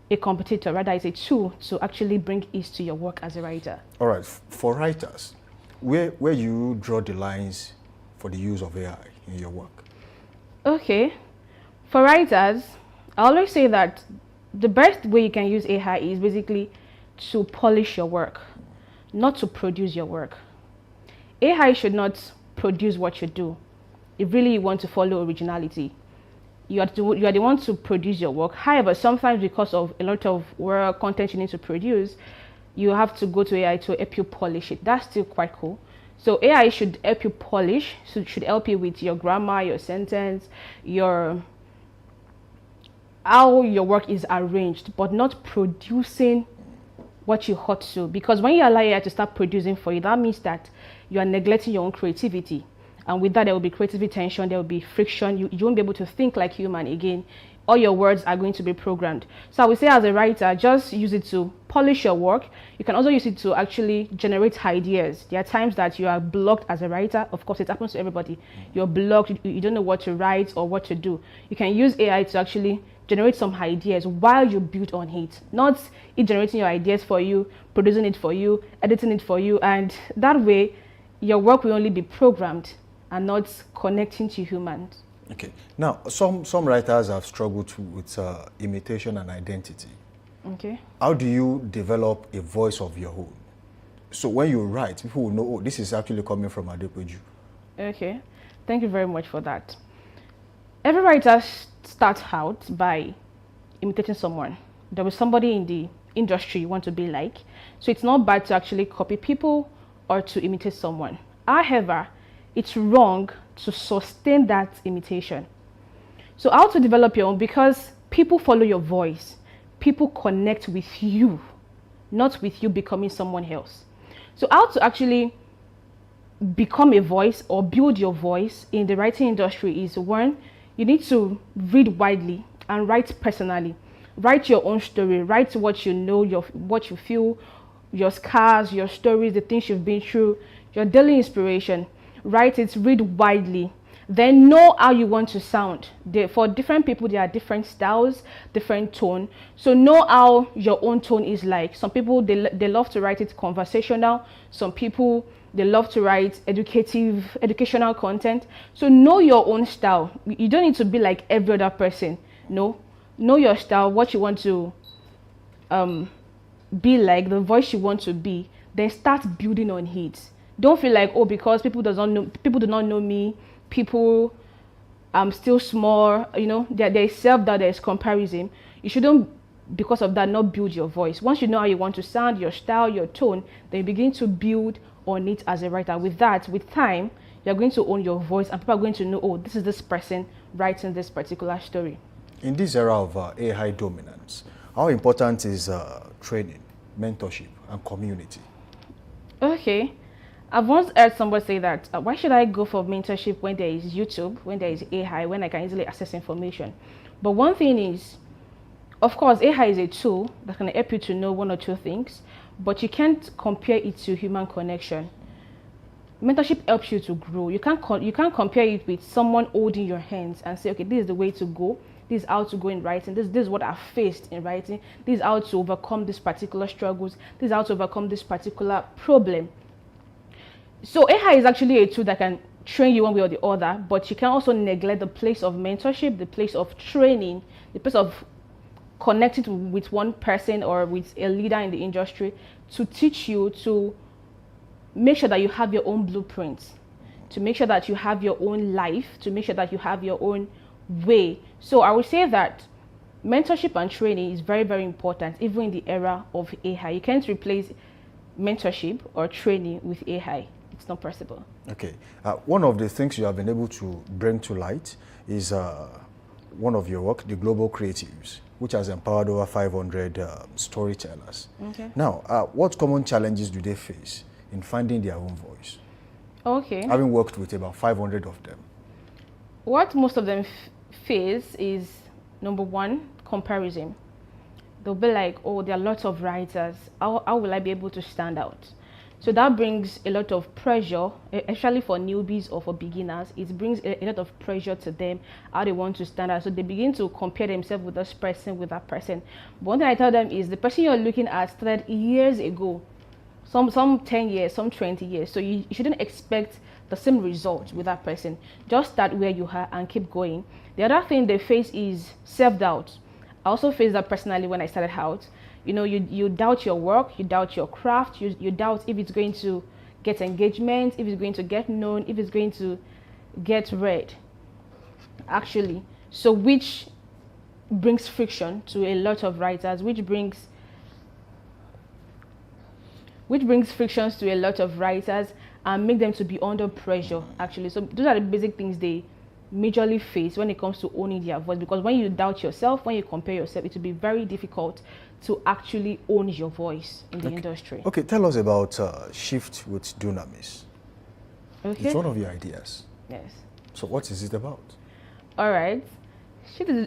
a competitor, rather it's a tool to actually bring ease to your work as a writer. All right, for writers, where you draw the lines for the use of AI in your work? Okay, for writers, I always say that the best way you can use AI is basically to polish your work, not to produce your work. AI should not produce what you do. If really you want to follow originality, you are the one to produce your work. However, sometimes because of a lot of work, content you need to produce, you have to go to AI to help you polish it. That's still quite cool. So AI should help you polish, so it should help you with your grammar, your sentence, how your work is arranged, but not producing what you ought to. Because when you allow AI to start producing for you, that means that you are neglecting your own creativity. And with that, there will be creativity tension, there will be friction. You won't be able to think like human again. All your words are going to be programmed. So I would say as a writer, just use it to polish your work. You can also use it to actually generate ideas. There are times that you are blocked as a writer. Of course, it happens to everybody. You're blocked, you don't know what to write or what to do. You can use AI to actually generate some ideas while you build on it. Not it generating your ideas for you, producing it for you, editing it for you. And that way, your work will only be programmed and not connecting to humans. Okay. Now, some writers have struggled with imitation and identity. Okay. How do you develop a voice of your own? So when you write, people will know, oh, this is actually coming from Adepeju. Okay. Thank you very much for that. Every writer starts out by imitating someone. There was somebody in the industry you want to be like. So it's not bad to actually copy people or to imitate someone. However, it's wrong to sustain that imitation. So how to develop your own? Because people follow your voice. People connect with you, not with you becoming someone else. So how to actually become a voice or build your voice in the writing industry is, one, you need to read widely and write personally. Write your own story. Write what you know, what you feel, your scars, your stories, the things you've been through, your daily inspiration. Write it, read widely. Then know how you want to sound. For different people, there are different styles, different tone. So know how your own tone is like. Some people, they love to write it conversational. Some people, they love to write educational content. So know your own style. You don't need to be like every other person. No. Know your style, what you want to be like, the voice you want to be. Then start building on it. Don't feel like, oh, because people do not know me, people, I'm still small, there is self-doubt, there is comparison. You shouldn't, because of that, not build your voice. Once you know how you want to sound, your style, your tone, then you begin to build on it as a writer. With that, with time, you're going to own your voice and people are going to know, oh, this is this person writing this particular story. In this era of AI dominance, how important is training, mentorship, and community? Okay. I've once heard somebody say that, why should I go for mentorship when there is YouTube, when there is AI, when I can easily access information? But one thing is, of course, AI is a tool that can help you to know one or two things, but you can't compare it to human connection. Mentorship helps you to grow. You can't compare it with someone holding your hands and say, okay, this is the way to go. This is how to go in writing. This is what I've faced in writing. This is how to overcome these particular struggles. This is how to overcome this particular problem. So AI is actually a tool that can train you one way or the other, but you can also neglect the place of mentorship, the place of training, the place of connecting with one person or with a leader in the industry to teach you, to make sure that you have your own blueprints, to make sure that you have your own life, to make sure that you have your own way. So I would say that mentorship and training is very, very important, even in the era of AI. You can't replace mentorship or training with AI. It's not possible. Okay. One of the things you have been able to bring to light is one of your work, the Global Creatives, which has empowered over 500 storytellers. Okay. Now, what common challenges do they face in finding their own voice? Okay. Having worked with about 500 of them. What most of them face is, number one, comparison. They'll be like, oh, there are lots of writers. How will I be able to stand out? So that brings a lot of pressure, especially for newbies or for beginners. It brings a lot of pressure to them, how they want to stand out. So they begin to compare themselves with this person, with that person. But one thing I tell them is the person you're looking at started years ago, some 10 years, some 20 years. So you shouldn't expect the same result with that person. Just start where you are and keep going. The other thing they face is self-doubt. I also faced that personally when I started out. You doubt your work, you doubt your craft, you doubt if it's going to get engagement, if it's going to get known, if it's going to get read, actually. So which brings friction to a lot of writers, which brings frictions to a lot of writers and make them to be under pressure, actually. So those are the basic things they majorly face when it comes to owning their voice, because when you doubt yourself, when you compare yourself, it will be very difficult to actually own your voice in the industry. Okay, tell us about Shift with Dunamis. Okay. It's one of your ideas. Yes. So what is it about? All right.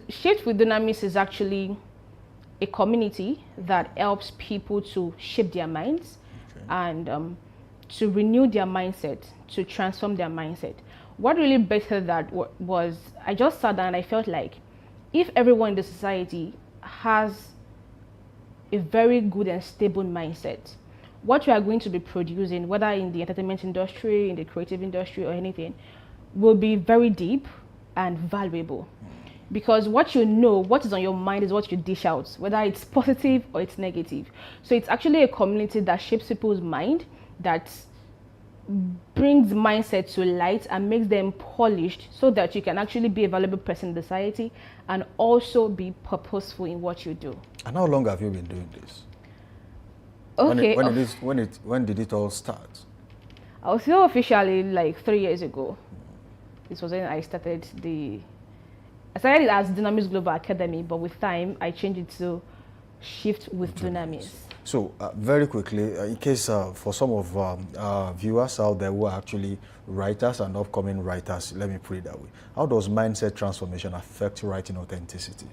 Shift with Dunamis is actually a community that helps people to shape their minds and to renew their mindset, to transform their mindset. What really bettered that was I just sat down and I felt like if everyone in the society has a very good and stable mindset, what we are going to be producing, whether in the entertainment industry, in the creative industry or anything, will be very deep and valuable. Because what you know, what is on your mind is what you dish out, whether it's positive or it's negative. So it's actually a community that shapes people's mind, that brings mindset to light and makes them polished so that you can actually be a valuable person in society and also be purposeful in what you do. And how long have you been doing this? Okay. When did it all start? I was here officially like 3 years ago. This was when I started it as Dynamis Global Academy, but with time I changed it to Shift with Dynamis. So very quickly, in case for some of viewers out there who are actually writers and upcoming writers, let me put it that way. How does mindset transformation affect writing authenticity?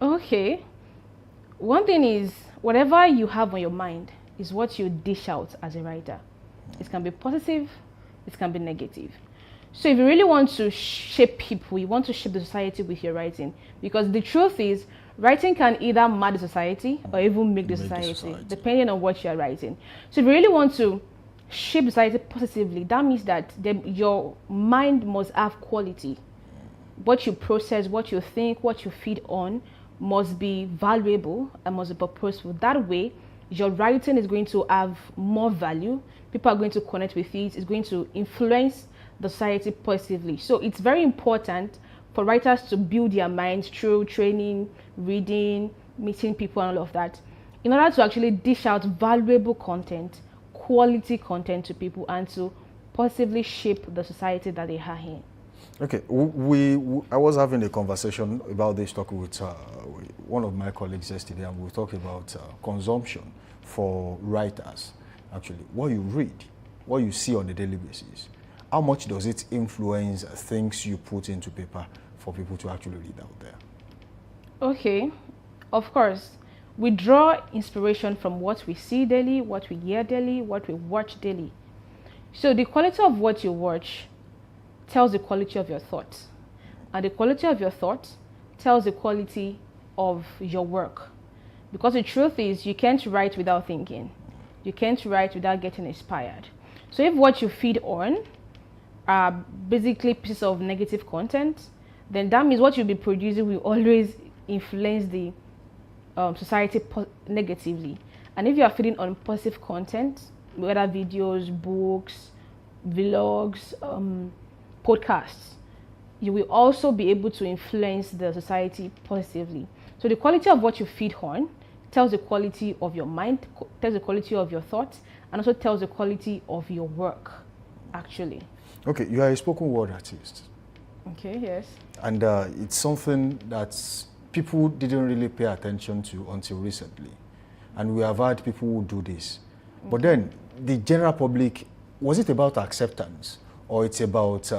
Okay. One thing is, whatever you have on your mind is what you dish out as a writer. It can be positive, it can be negative. So if you really want to shape people, you want to shape the society with your writing, because the truth is, writing can either mar the society or even make the society, depending on what you're writing. So if you really want to shape society positively, that means that your mind must have quality. What you process, what you think, what you feed on must be valuable and must be purposeful. That way, your writing is going to have more value. People are going to connect with it. It's going to influence the society positively. So it's very important for writers to build their minds through training, reading, meeting people and all of that, in order to actually dish out valuable content, quality content to people and to positively shape the society that they are in. Okay, I was having a conversation about this talk with one of my colleagues yesterday, and we were talking about consumption for writers. Actually, what you read, what you see on a daily basis, how much does it influence things you put into paper for people to actually read out there? Okay, of course, we draw inspiration from what we see daily, what we hear daily, what we watch daily. So the quality of what you watch tells the quality of your thoughts, and the quality of your thoughts tells the quality of your work. Because the truth is, you can't write without thinking. You can't write without getting inspired. So if what you feed on are basically pieces of negative content, then that means what you'll be producing will always influence the society negatively. And if you are feeding on positive content, whether videos, books, vlogs, podcasts, you will also be able to influence the society positively. So the quality of what you feed on tells the quality of your mind, tells the quality of your thoughts, and also tells the quality of your work, actually. Okay, you are a spoken word artist. Okay, yes. And it's something that people didn't really pay attention to until recently. And we have had people who do this. Okay. But then, the general public, was it about acceptance, or it's about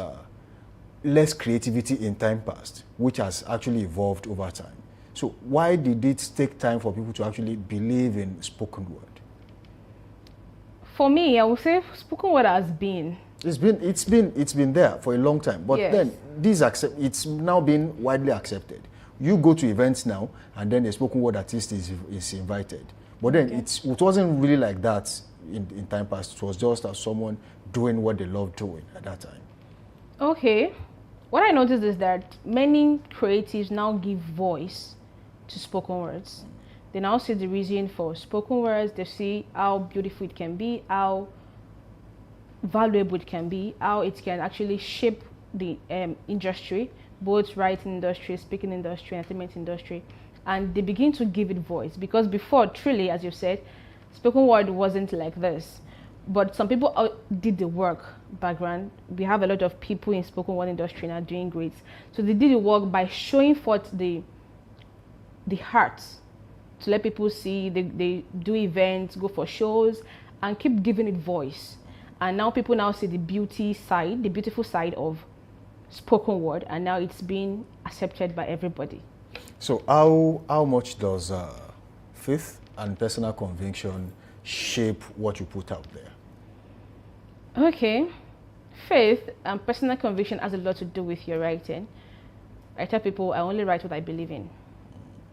less creativity in time past, which has actually evolved over time? So why did it take time for people to actually believe in spoken word? For me, I would say spoken word has been. It's been there for a long time, but yes. Then it's now been widely accepted. You go to events now, and then a spoken word artist is invited. But then okay. It wasn't really like that in time past. It was just as someone doing what they loved doing at that time. Okay. What I noticed is that many creatives now give voice to spoken words. They now see the reason for spoken words. They see how beautiful it can be, how valuable it can be, how it can actually shape the industry, both writing industry, speaking industry, entertainment industry, and they begin to give it voice. Because before, truly, as you said, spoken word wasn't like this. But some people did the work background. We have a lot of people in spoken word industry now doing great. So they did the work by showing forth the heart to let people see. They do events, go for shows, and keep giving it voice. And now people now see the beautiful side of spoken word, and now it's being accepted by everybody. So how much does faith and personal conviction shape what you put out there? Okay, faith and personal conviction has a lot to do with your writing. I tell people I only write what I believe in.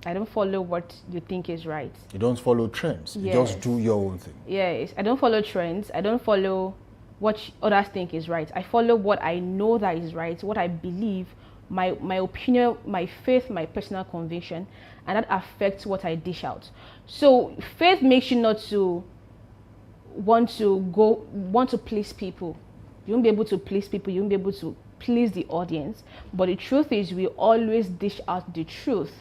I don't follow what you think is right. You don't follow trends. Yes. You just do your own thing. Yes, I don't follow trends. I don't follow what others think is right. I follow what I know that is right, what I believe, my opinion, my faith, my personal conviction, and that affects what I dish out. So faith makes you not to want to please people. You won't be able to please people. You won't be able to please the audience. But the truth is, we always dish out the truth,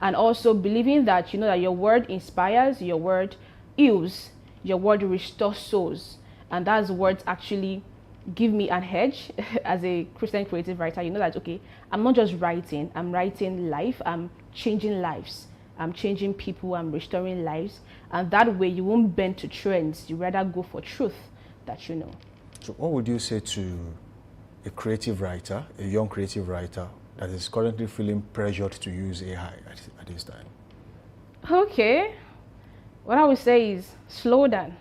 and also believing that that your word inspires, your word heals, your word restores souls, and that's words actually give me an edge as a Christian creative writer. That okay, I'm not just writing, I'm writing life, I'm changing lives, I'm changing people, I'm restoring lives, and that way you won't bend to trends. You rather go for truth that you know. So what would you say to a creative writer, a young creative writer that is currently feeling pressured to use AI at this time? Okay, what I would say is slow down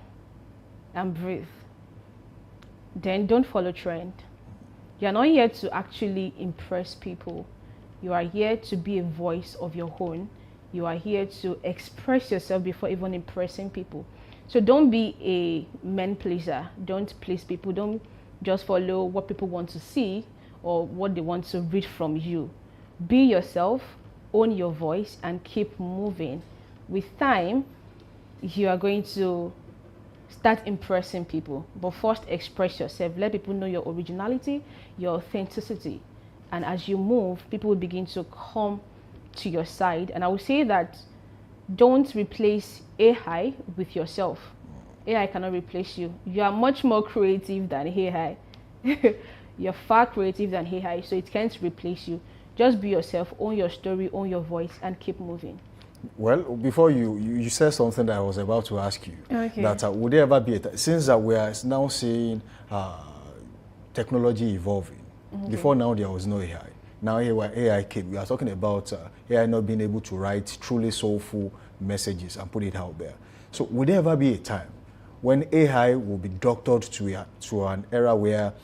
and breathe. Then don't follow trend. You're not here to actually impress people. You are here to be a voice of your own. You are here to express yourself before even impressing people. So don't be a man pleaser. Don't please people. Don't just follow what people want to see or what they want to read from you. Be yourself, own your voice, and keep moving. With time, you are going to start impressing people, but first express yourself. Let people know your originality, your authenticity, and as you move, people will begin to come to your side. And I would say that don't replace AI with yourself. AI cannot replace you. You are much more creative than AI. You're far creative than AI, so it can't replace you. Just be yourself, own your story, own your voice, and keep moving. Well, before you said something that I was about to ask you. Okay. That would there ever be since that we are now seeing technology evolving. Mm-hmm. Before now there was no AI. Now here when AI came, we are talking about AI not being able to write truly soulful messages and put it out there. So would there ever be a time when AI will be doctored to an era where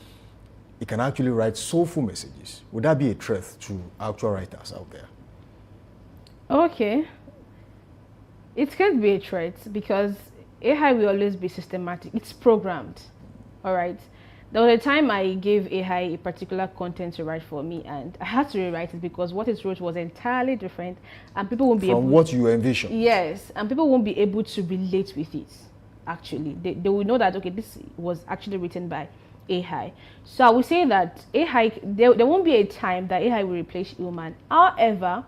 it can actually write soulful messages? Would that be a threat to actual writers out there? Okay. It can be a threat because AI will always be systematic. It's programmed. All right. There was a time I gave AI a particular content to write for me, and I had to rewrite it because what it wrote was entirely different, and people won't be able. From what you envisioned. Yes, and people won't be able to relate with it. Actually, they will know that okay, this was actually written by AI. So I would say that AI, there won't be a time that AI will replace human. However,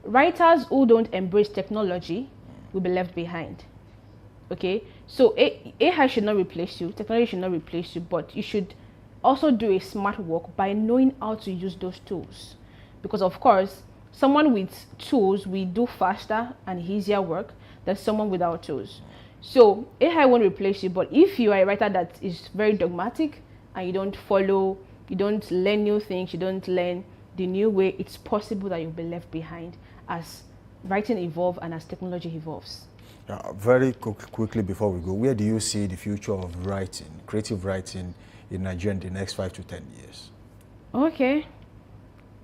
writers who don't embrace technology will be left behind. Okay, so AI should not replace you, technology should not replace you, but you should also do a smart work by knowing how to use those tools. Because of course, someone with tools will do faster and easier work than someone without tools. So AI won't replace you, but if you are a writer that is very dogmatic and you don't follow, you don't learn new things, you don't learn the new way, it's possible that you'll be left behind as writing evolves and as technology evolves. Very quickly before we go, where do you see the future of writing, creative writing in Nigeria in the next 5 to 10 years? Okay.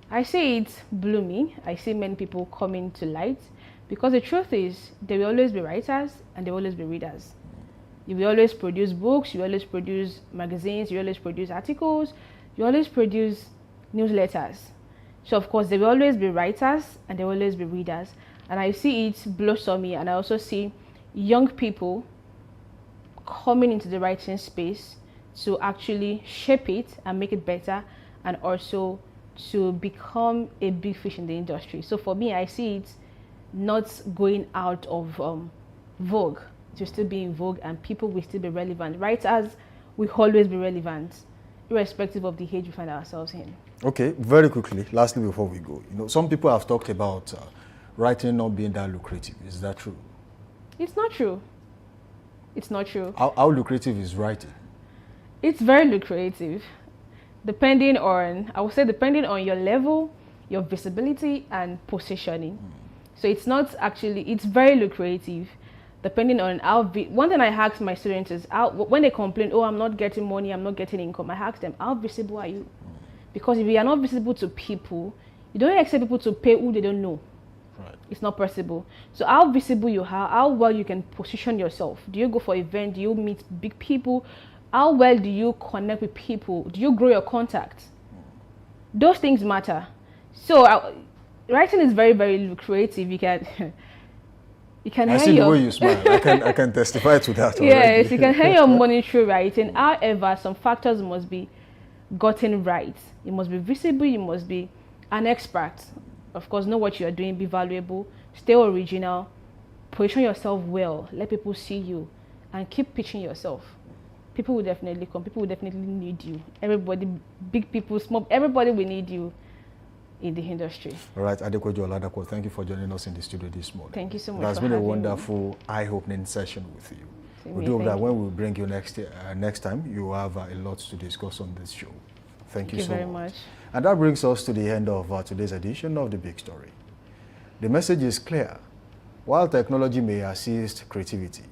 I see it blooming. I see many people coming to light because the truth is there will always be writers and there will always be readers. You will always produce books, you always produce magazines, you always produce articles, you always produce newsletters. So of course there will always be writers and there will always be readers. And I see it blossoming, and I also see young people coming into the writing space to actually shape it and make it better, and also to become a big fish in the industry. So for me, I see it not going out of vogue. It will still be in vogue and people will still be relevant. Writers will always be relevant, irrespective of the age we find ourselves in. Okay, very quickly, lastly before we go, some people have talked about writing not being that lucrative. Is that true? It's not true. It's not true. How lucrative is writing? It's very lucrative, depending on your level, your visibility, and positioning. So it's not actually, it's very lucrative, depending on how. One thing I ask my students is, when they complain, oh, I'm not getting money, I'm not getting income, I ask them, how visible are you? Because if you are not visible to people, you don't expect people to pay who they don't know. Right. It's not possible. So how visible you are, how well you can position yourself. Do you go for events? Do you meet big people? How well do you connect with people? Do you grow your contacts? Those things matter. So writing is very, very lucrative. You can, You can I hear see the your way you smile. I can testify to that already. yes, you can hear your money through writing. However, some factors must be gotten right. You must be visible. You must be an expert. Of course, know what you are doing. Be valuable. Stay original. Position yourself well. Let people see you, and keep pitching yourself. People will definitely come. People will definitely need you. Everybody, big people, small, everybody will need you in the industry. All right, Adekweju Oladako, thank you for joining us in the studio this morning. Thank you so much. It has for been a having wonderful, eye-opening session with you. We do hope that when we bring you next time, you have a lot to discuss on this show. Thank you so very much. And that brings us to the end of today's edition of The Big Story. The message is clear. While technology may assist creativity,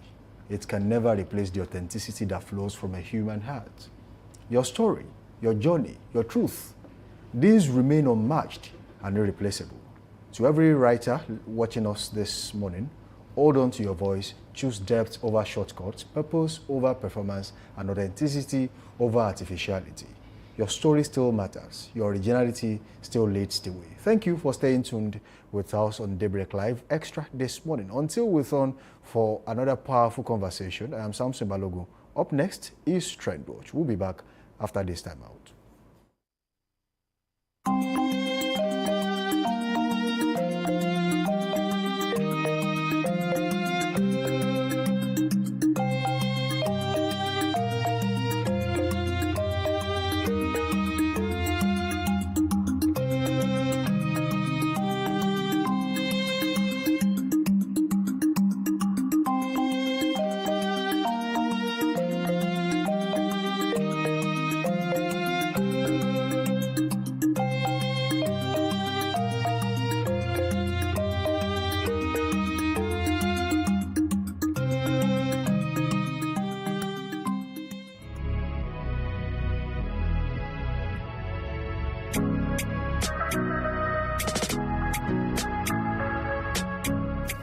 it can never replace the authenticity that flows from a human heart. Your story, your journey, your truth, these remain unmatched and irreplaceable. To every writer watching us this morning, hold on to your voice, choose depth over shortcuts, purpose over performance, and authenticity over artificiality. Your story still matters. Your originality still leads the way. Thank you for staying tuned with us on Daybreak Live Extra this morning. Until we're on for another powerful conversation, I am Samson Balogun. Up next is Trend Watch. We'll be back after this time out.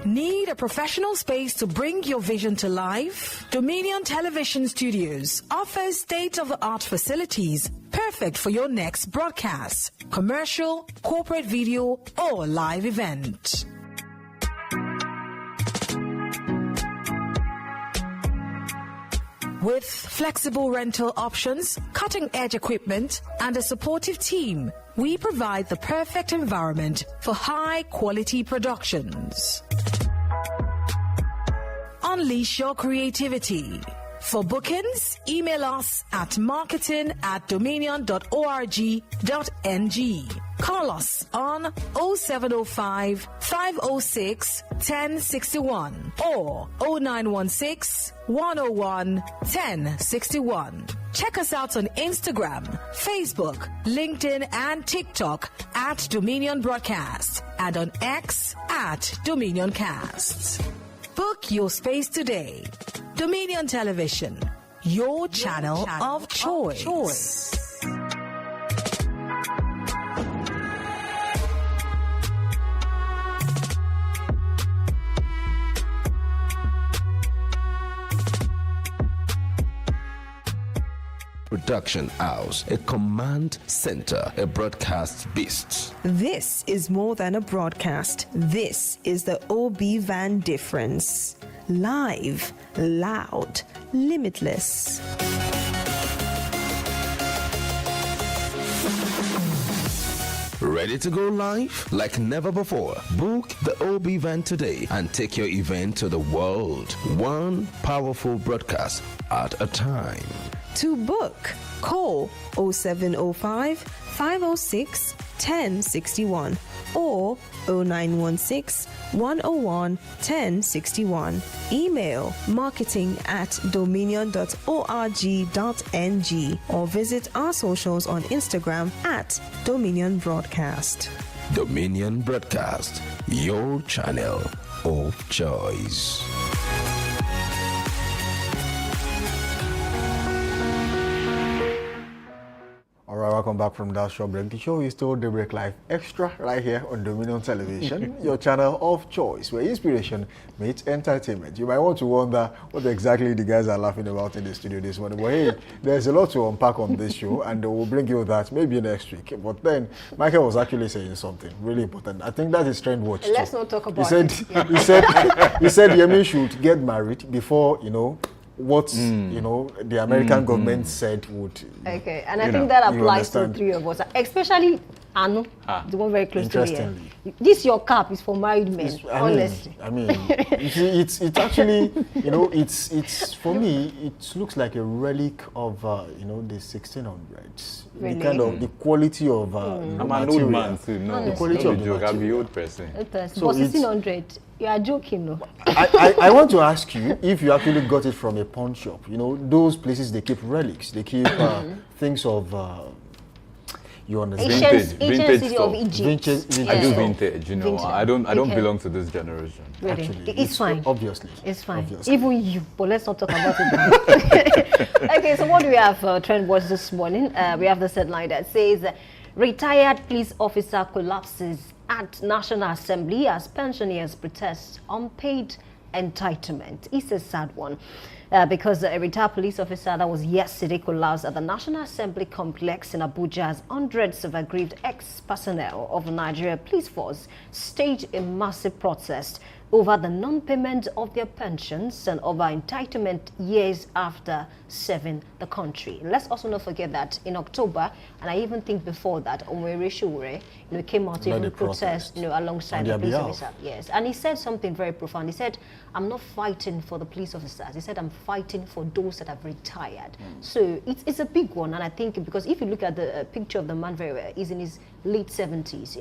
Need a professional space to bring your vision to life? Dominion Television Studios offers state-of-the-art facilities perfect for your next broadcast, commercial, corporate video, or live event. With flexible rental options, cutting-edge equipment, and a supportive team, we provide the perfect environment for high-quality productions. Unleash your creativity. For bookings, email us at marketing@dominion.org.ng. Call us on 0705 506 1061 or 0916 101 1061. Check us out on Instagram, Facebook, LinkedIn, and TikTok at Dominion Broadcast and on X at Dominion Cast. Book your space today. Dominion Television, your channel of choice. Production house, a command center, a broadcast beast. This is more than a broadcast. This is the OB Van difference. Live, loud, limitless. Ready to go live like never before? Book the OB Van today and take your event to the world. One powerful broadcast at a time. To book, call 0705 506 1061 or 0916 101 1061. Email marketing@dominion.org.ng or visit our socials on Instagram at Dominion Broadcast. Dominion Broadcast, your channel of choice. All right, welcome back from that short break. The show is still Daybreak Live Extra right here on Dominion Television, your channel of choice, where inspiration meets entertainment. You might want to wonder what exactly the guys are laughing about in the studio this morning. But hey, there's a lot to unpack on this show, and we'll bring you that maybe next week. But then, Michael was actually saying something really important. I think that is trend watch. Let's not talk about it. He said Yemi should get married before, what the American government said would. Okay, and I think that applies to the three of us, especially Anu, the one very close to me. This your cap is for married men. Honestly, it's actually it's for me it looks like a relic of the 1600s. Really? The kind of the quality of I'm an old man too. No, the quality of the joke. I'm the old person. So 1600. You are joking, no? I want to ask you if you actually got it from a pawn shop. Those places they keep relics, they keep things of. You understand? Ancient city of Egypt. Vintage. I do vintage. Vintage. I don't belong to this generation. Really? Actually, it's fine. Obviously, it's fine. Obviously. Even you, but let's not talk about it. Okay, so what do we have? Trend watch this morning. We have this headline that says, "Retired police officer collapses at National Assembly as pensioners protest unpaid entitlement." It's a sad one because a retired police officer that was yesterday collapsed at the National Assembly complex in Abuja as hundreds of aggrieved ex-personnel of the Nigeria Police Force staged a massive protest over the non-payment of their pensions and over entitlement years after serving the country. Let's also not forget that in October, and I even think before that, Omwere Shure, came out to even protest, alongside the police officer. Yes, and he said something very profound. He said, "I'm not fighting for the police officers." He said, "I'm fighting for those that have retired." So it's a big one, and I think because if you look at the picture of the man very well, he's in his late 70s.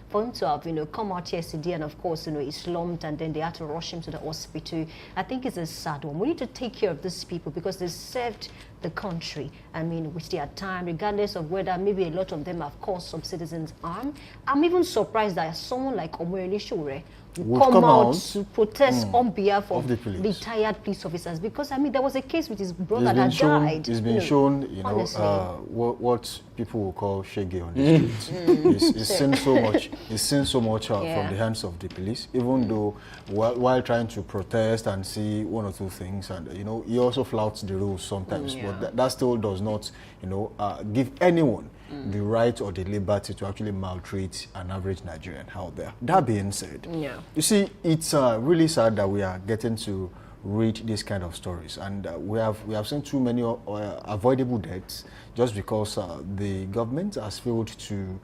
For him to have come out yesterday, and of course he slumped, and then they had to rush him to the hospital. I think it's a sad one. We need to take care of these people because they served the country. With their time, regardless of whether maybe a lot of them have caused some citizens harm. I'm even surprised that someone like Omwere Shure would come out to protest on behalf of the retired police officers, because there was a case with his brother that died. It's been shown, what people will call shege on the streets. He's seen so much from the hands of the police, even though while trying to protest and see one or two things, and he also flouts the rules sometimes, but that still does not give anyone the right or the liberty to actually maltreat an average Nigerian out there. That being said, you see, it's really sad that we are getting to read these kind of stories, and we have seen too many avoidable deaths just because the government has failed to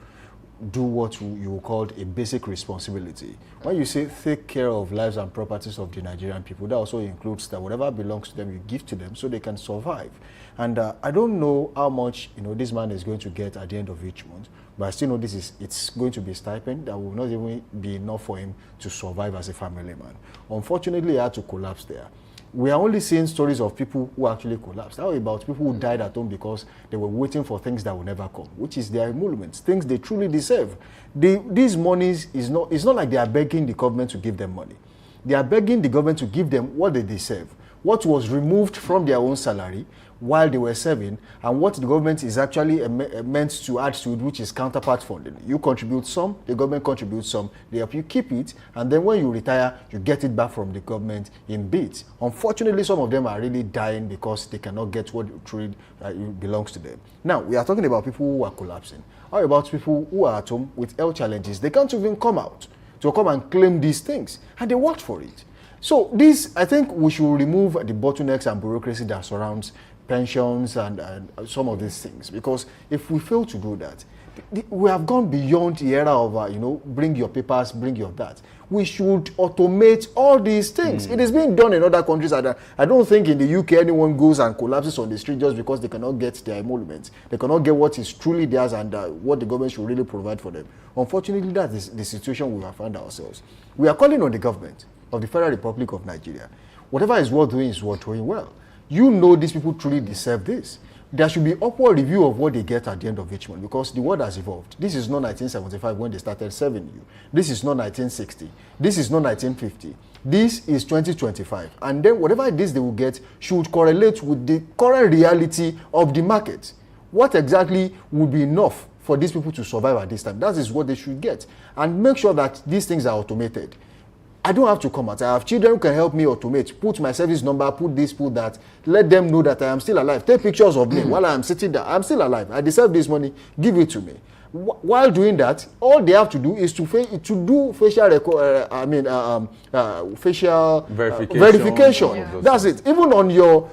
do what you call a basic responsibility. When you say take care of lives and properties of the Nigerian people, that also includes that whatever belongs to them, you give to them so they can survive. And I don't know how much this man is going to get at the end of each month, but I still know it's going to be a stipend that will not even be enough for him to survive as a family man. Unfortunately, he had to collapse there. We are only seeing stories of people who actually collapsed. How about people who died at home because they were waiting for things that will never come, which is their emoluments, things they truly deserve. These monies it's not like they are begging the government to give them money. They are begging the government to give them what they deserve, what was removed from their own salary while they were serving, and what the government is actually meant to add to it, which is counterpart funding. You contribute some, the government contributes some, they help you keep it, and then when you retire, you get it back from the government in bits. Unfortunately, some of them are really dying because they cannot get what truly belongs to them. Now, we are talking about people who are collapsing. How about people who are at home with health challenges? They can't even come out to come and claim these things, and they worked for it. So I think we should remove the bottlenecks and bureaucracy that surrounds pensions and some of these things, because if we fail to do that, we have gone beyond the era of bring your papers, bring your that. We should automate all these things. It is being done in other countries. I don't think in the UK anyone goes and collapses on the street just because they cannot get their emoluments. They cannot get what is truly theirs and what the government should really provide for them. Unfortunately, that is the situation we have found ourselves. We are calling on the government of the Federal Republic of Nigeria. Whatever is worth doing is worth doing well. These people truly deserve this. There should be upward review of what they get at the end of each month, because the world has evolved. This is not 1975 when they started serving you. This is not 1960. This is not 1950. This is 2025. And then whatever it is they will get should correlate with the current reality of the market. what exactly would be enough for these people to survive at this time? That is what they should get. And make sure that these things are automated. I don't have to come out. I have children who can help me automate, put my service number, put this, put that, let them know that I am still alive. Take pictures of me while I am sitting there. I'm still alive. I deserve this money. Give it to me. While doing that, all they have to do is to do facial facial verification. Yeah. That's it. Even on your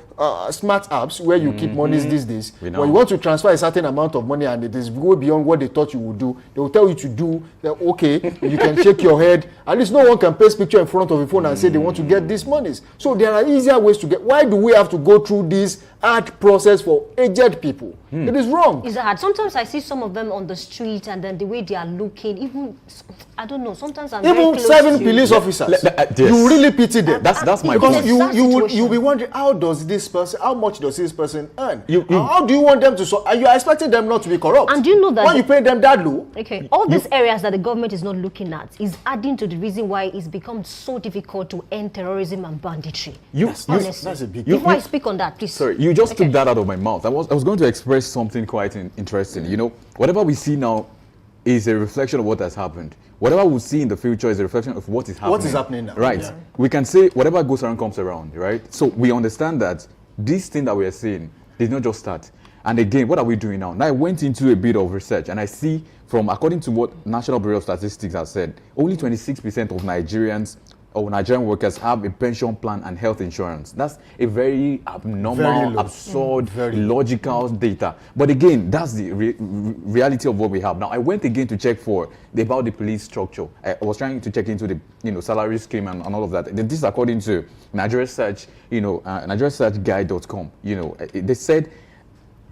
smart apps where you keep monies these days, when you want to transfer a certain amount of money and it is way beyond what they thought you would do, they will tell you to do. Okay, you can shake your head. At least no one can paste picture in front of a phone and say they want to get these monies. So there are easier ways to get. Why do we have to go through this hard process for aged people? It is wrong. It's hard. Sometimes I see some of them on the street and then the way they are looking, even, I don't know, sometimes I'm even very close 7 to police officers, yes. you really pity them. That's my because point. you'll be wondering, how much does this person earn? How do you want them to you are expecting them not to be corrupt? And do you know that when you pay them that low? Okay, all these areas that the government is not looking at is adding to the reason why it's become so difficult to end terrorism and banditry. Honestly. That's a big Before I speak on that, please. Sorry, you just took that out of my mouth. I was going to express something quite interesting. You know, whatever we see now is a reflection of what has happened. Whatever we see in the future is a reflection of what is happening. What is happening now? Right. Yeah. We can say whatever goes around comes around, right? So we understand that this thing that we are seeing did not just start. And again, what are we doing now? Now I went into a bit of research and I see according to what National Bureau of Statistics has said, only 26% of Nigerian workers have a pension plan and health insurance. That's a very abnormal, absurd, illogical data. But again, that's the reality of what we have. Now, I went again to check about the police structure. I was trying to check into the salary scheme and all of that. This is according to Nigeria Search, NigeriaSearchGuide.com. They said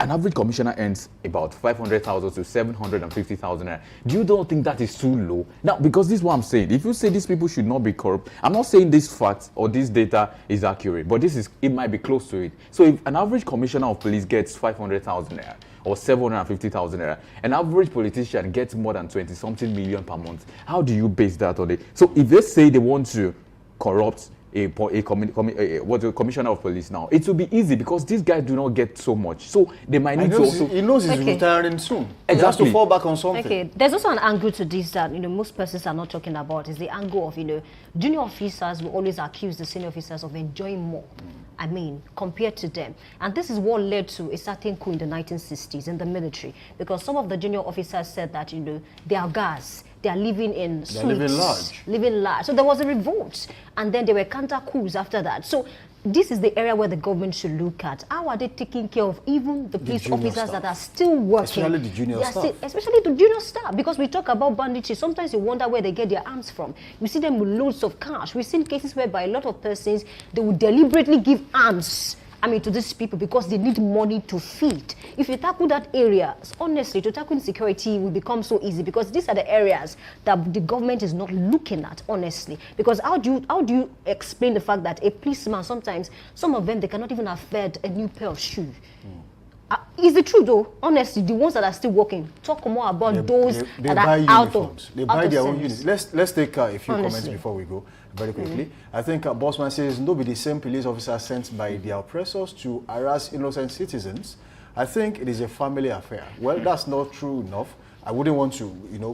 an average commissioner earns about 500,000 to 750,000 naira. Do you don't think that is too low? Now, because this is what I'm saying. If you say these people should not be corrupt, I'm not saying this fact or this data is accurate, but it might be close to it. So if an average commissioner of police gets 500,000 naira or 750,000 naira, an average politician gets more than 20-something million per month, how do you base that on it? So if they say they want to corrupt a commissioner of police now, it will be easy because these guys do not get so much. So they might need to also... He knows he's retiring soon. Exactly. He has to fall back on something. Okay, there's also an angle to this that most persons are not talking about. Is the angle of junior officers will always accuse the senior officers of enjoying more. I mean, compared to them. And this is what led to a certain coup in the 1960s in the military, because some of the junior officers said that they are guys. They are living in suites. Living large. So there was a revolt. And then there were counter coups after that. So this is the area where the government should look at. How are they taking care of even the police officers that are still working? Especially the junior staff. Especially the junior staff. Because we talk about banditry. Sometimes you wonder where they get their arms from. We see them with loads of cash. We've seen cases whereby a lot of persons, they would deliberately give arms to these people because they need money to feed. If you tackle that area, honestly, to tackle insecurity will become so easy because these are the areas that the government is not looking at, honestly. Because how do you explain the fact that a policeman, sometimes, some of them, they cannot even afford a new pair of shoes? Is it true though? Honestly, the ones that are still working, talk more about those that are out of They buy their own units. Let's take a few comments before we go very quickly. I think Bossman says, no be the same police officer sent by their oppressors to harass innocent citizens. I think it is a family affair. Well, that's not true enough. I wouldn't want to,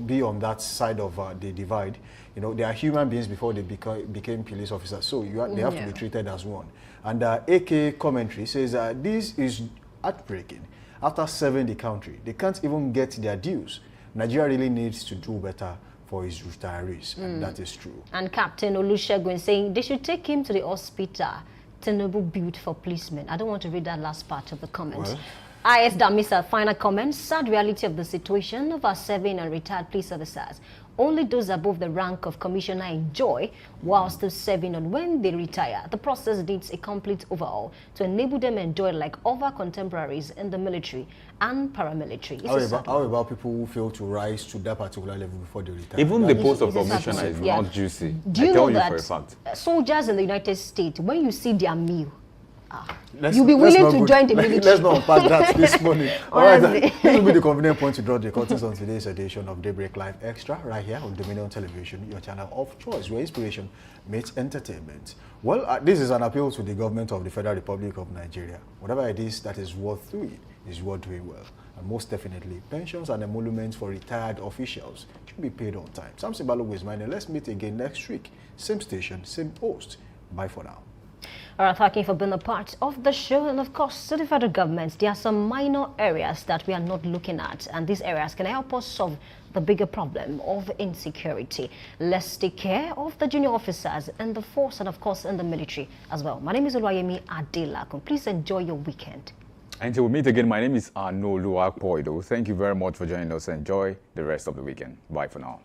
be on that side of the divide. They are human beings before they became police officers, so they have to be treated as one. And AK commentary says this is heartbreaking. After serving the country, they can't even get their dues. Nigeria really needs to do better for his retirees, and that is true. And Captain Olusegun saying they should take him to the hospital. Tinubu built for policemen. I don't want to read that last part of the comment. IS Damisa, final comment. Sad reality of the situation of our serving and retired police officers. Only those above the rank of commissioner enjoy while still serving, and when they retire, the process needs a complete overhaul to enable them enjoy like other contemporaries in the military and paramilitary. How about people who fail to rise to that particular level before they retire? Even the post of commissioner is not juicy. Do you know that for a fact. Soldiers in the United States, when you see their meal, you'll be willing to join the military. Let's not unpack that this morning. All right, this will be the convenient point to draw the curtains on today's edition of Daybreak Live Extra, right here on Dominion Television, your channel of choice, where inspiration meets entertainment. Well, this is an appeal to the government of the Federal Republic of Nigeria. Whatever it is that is worth doing, is worth doing well. And most definitely, pensions and emoluments for retired officials should be paid on time. Samson Balogun is mine, and let's meet again next week. Same station, same host. Bye for now. All right, thank you for being a part of the show. And of course, to the federal government, there are some minor areas that we are not looking at. And these areas can help us solve the bigger problem of insecurity. Let's take care of the junior officers in the force and, of course, in the military as well. My name is Oluwayemi Adelakun. Please enjoy your weekend. Until we meet again, my name is Arno Luakpoido. Thank you very much for joining us. Enjoy the rest of the weekend. Bye for now.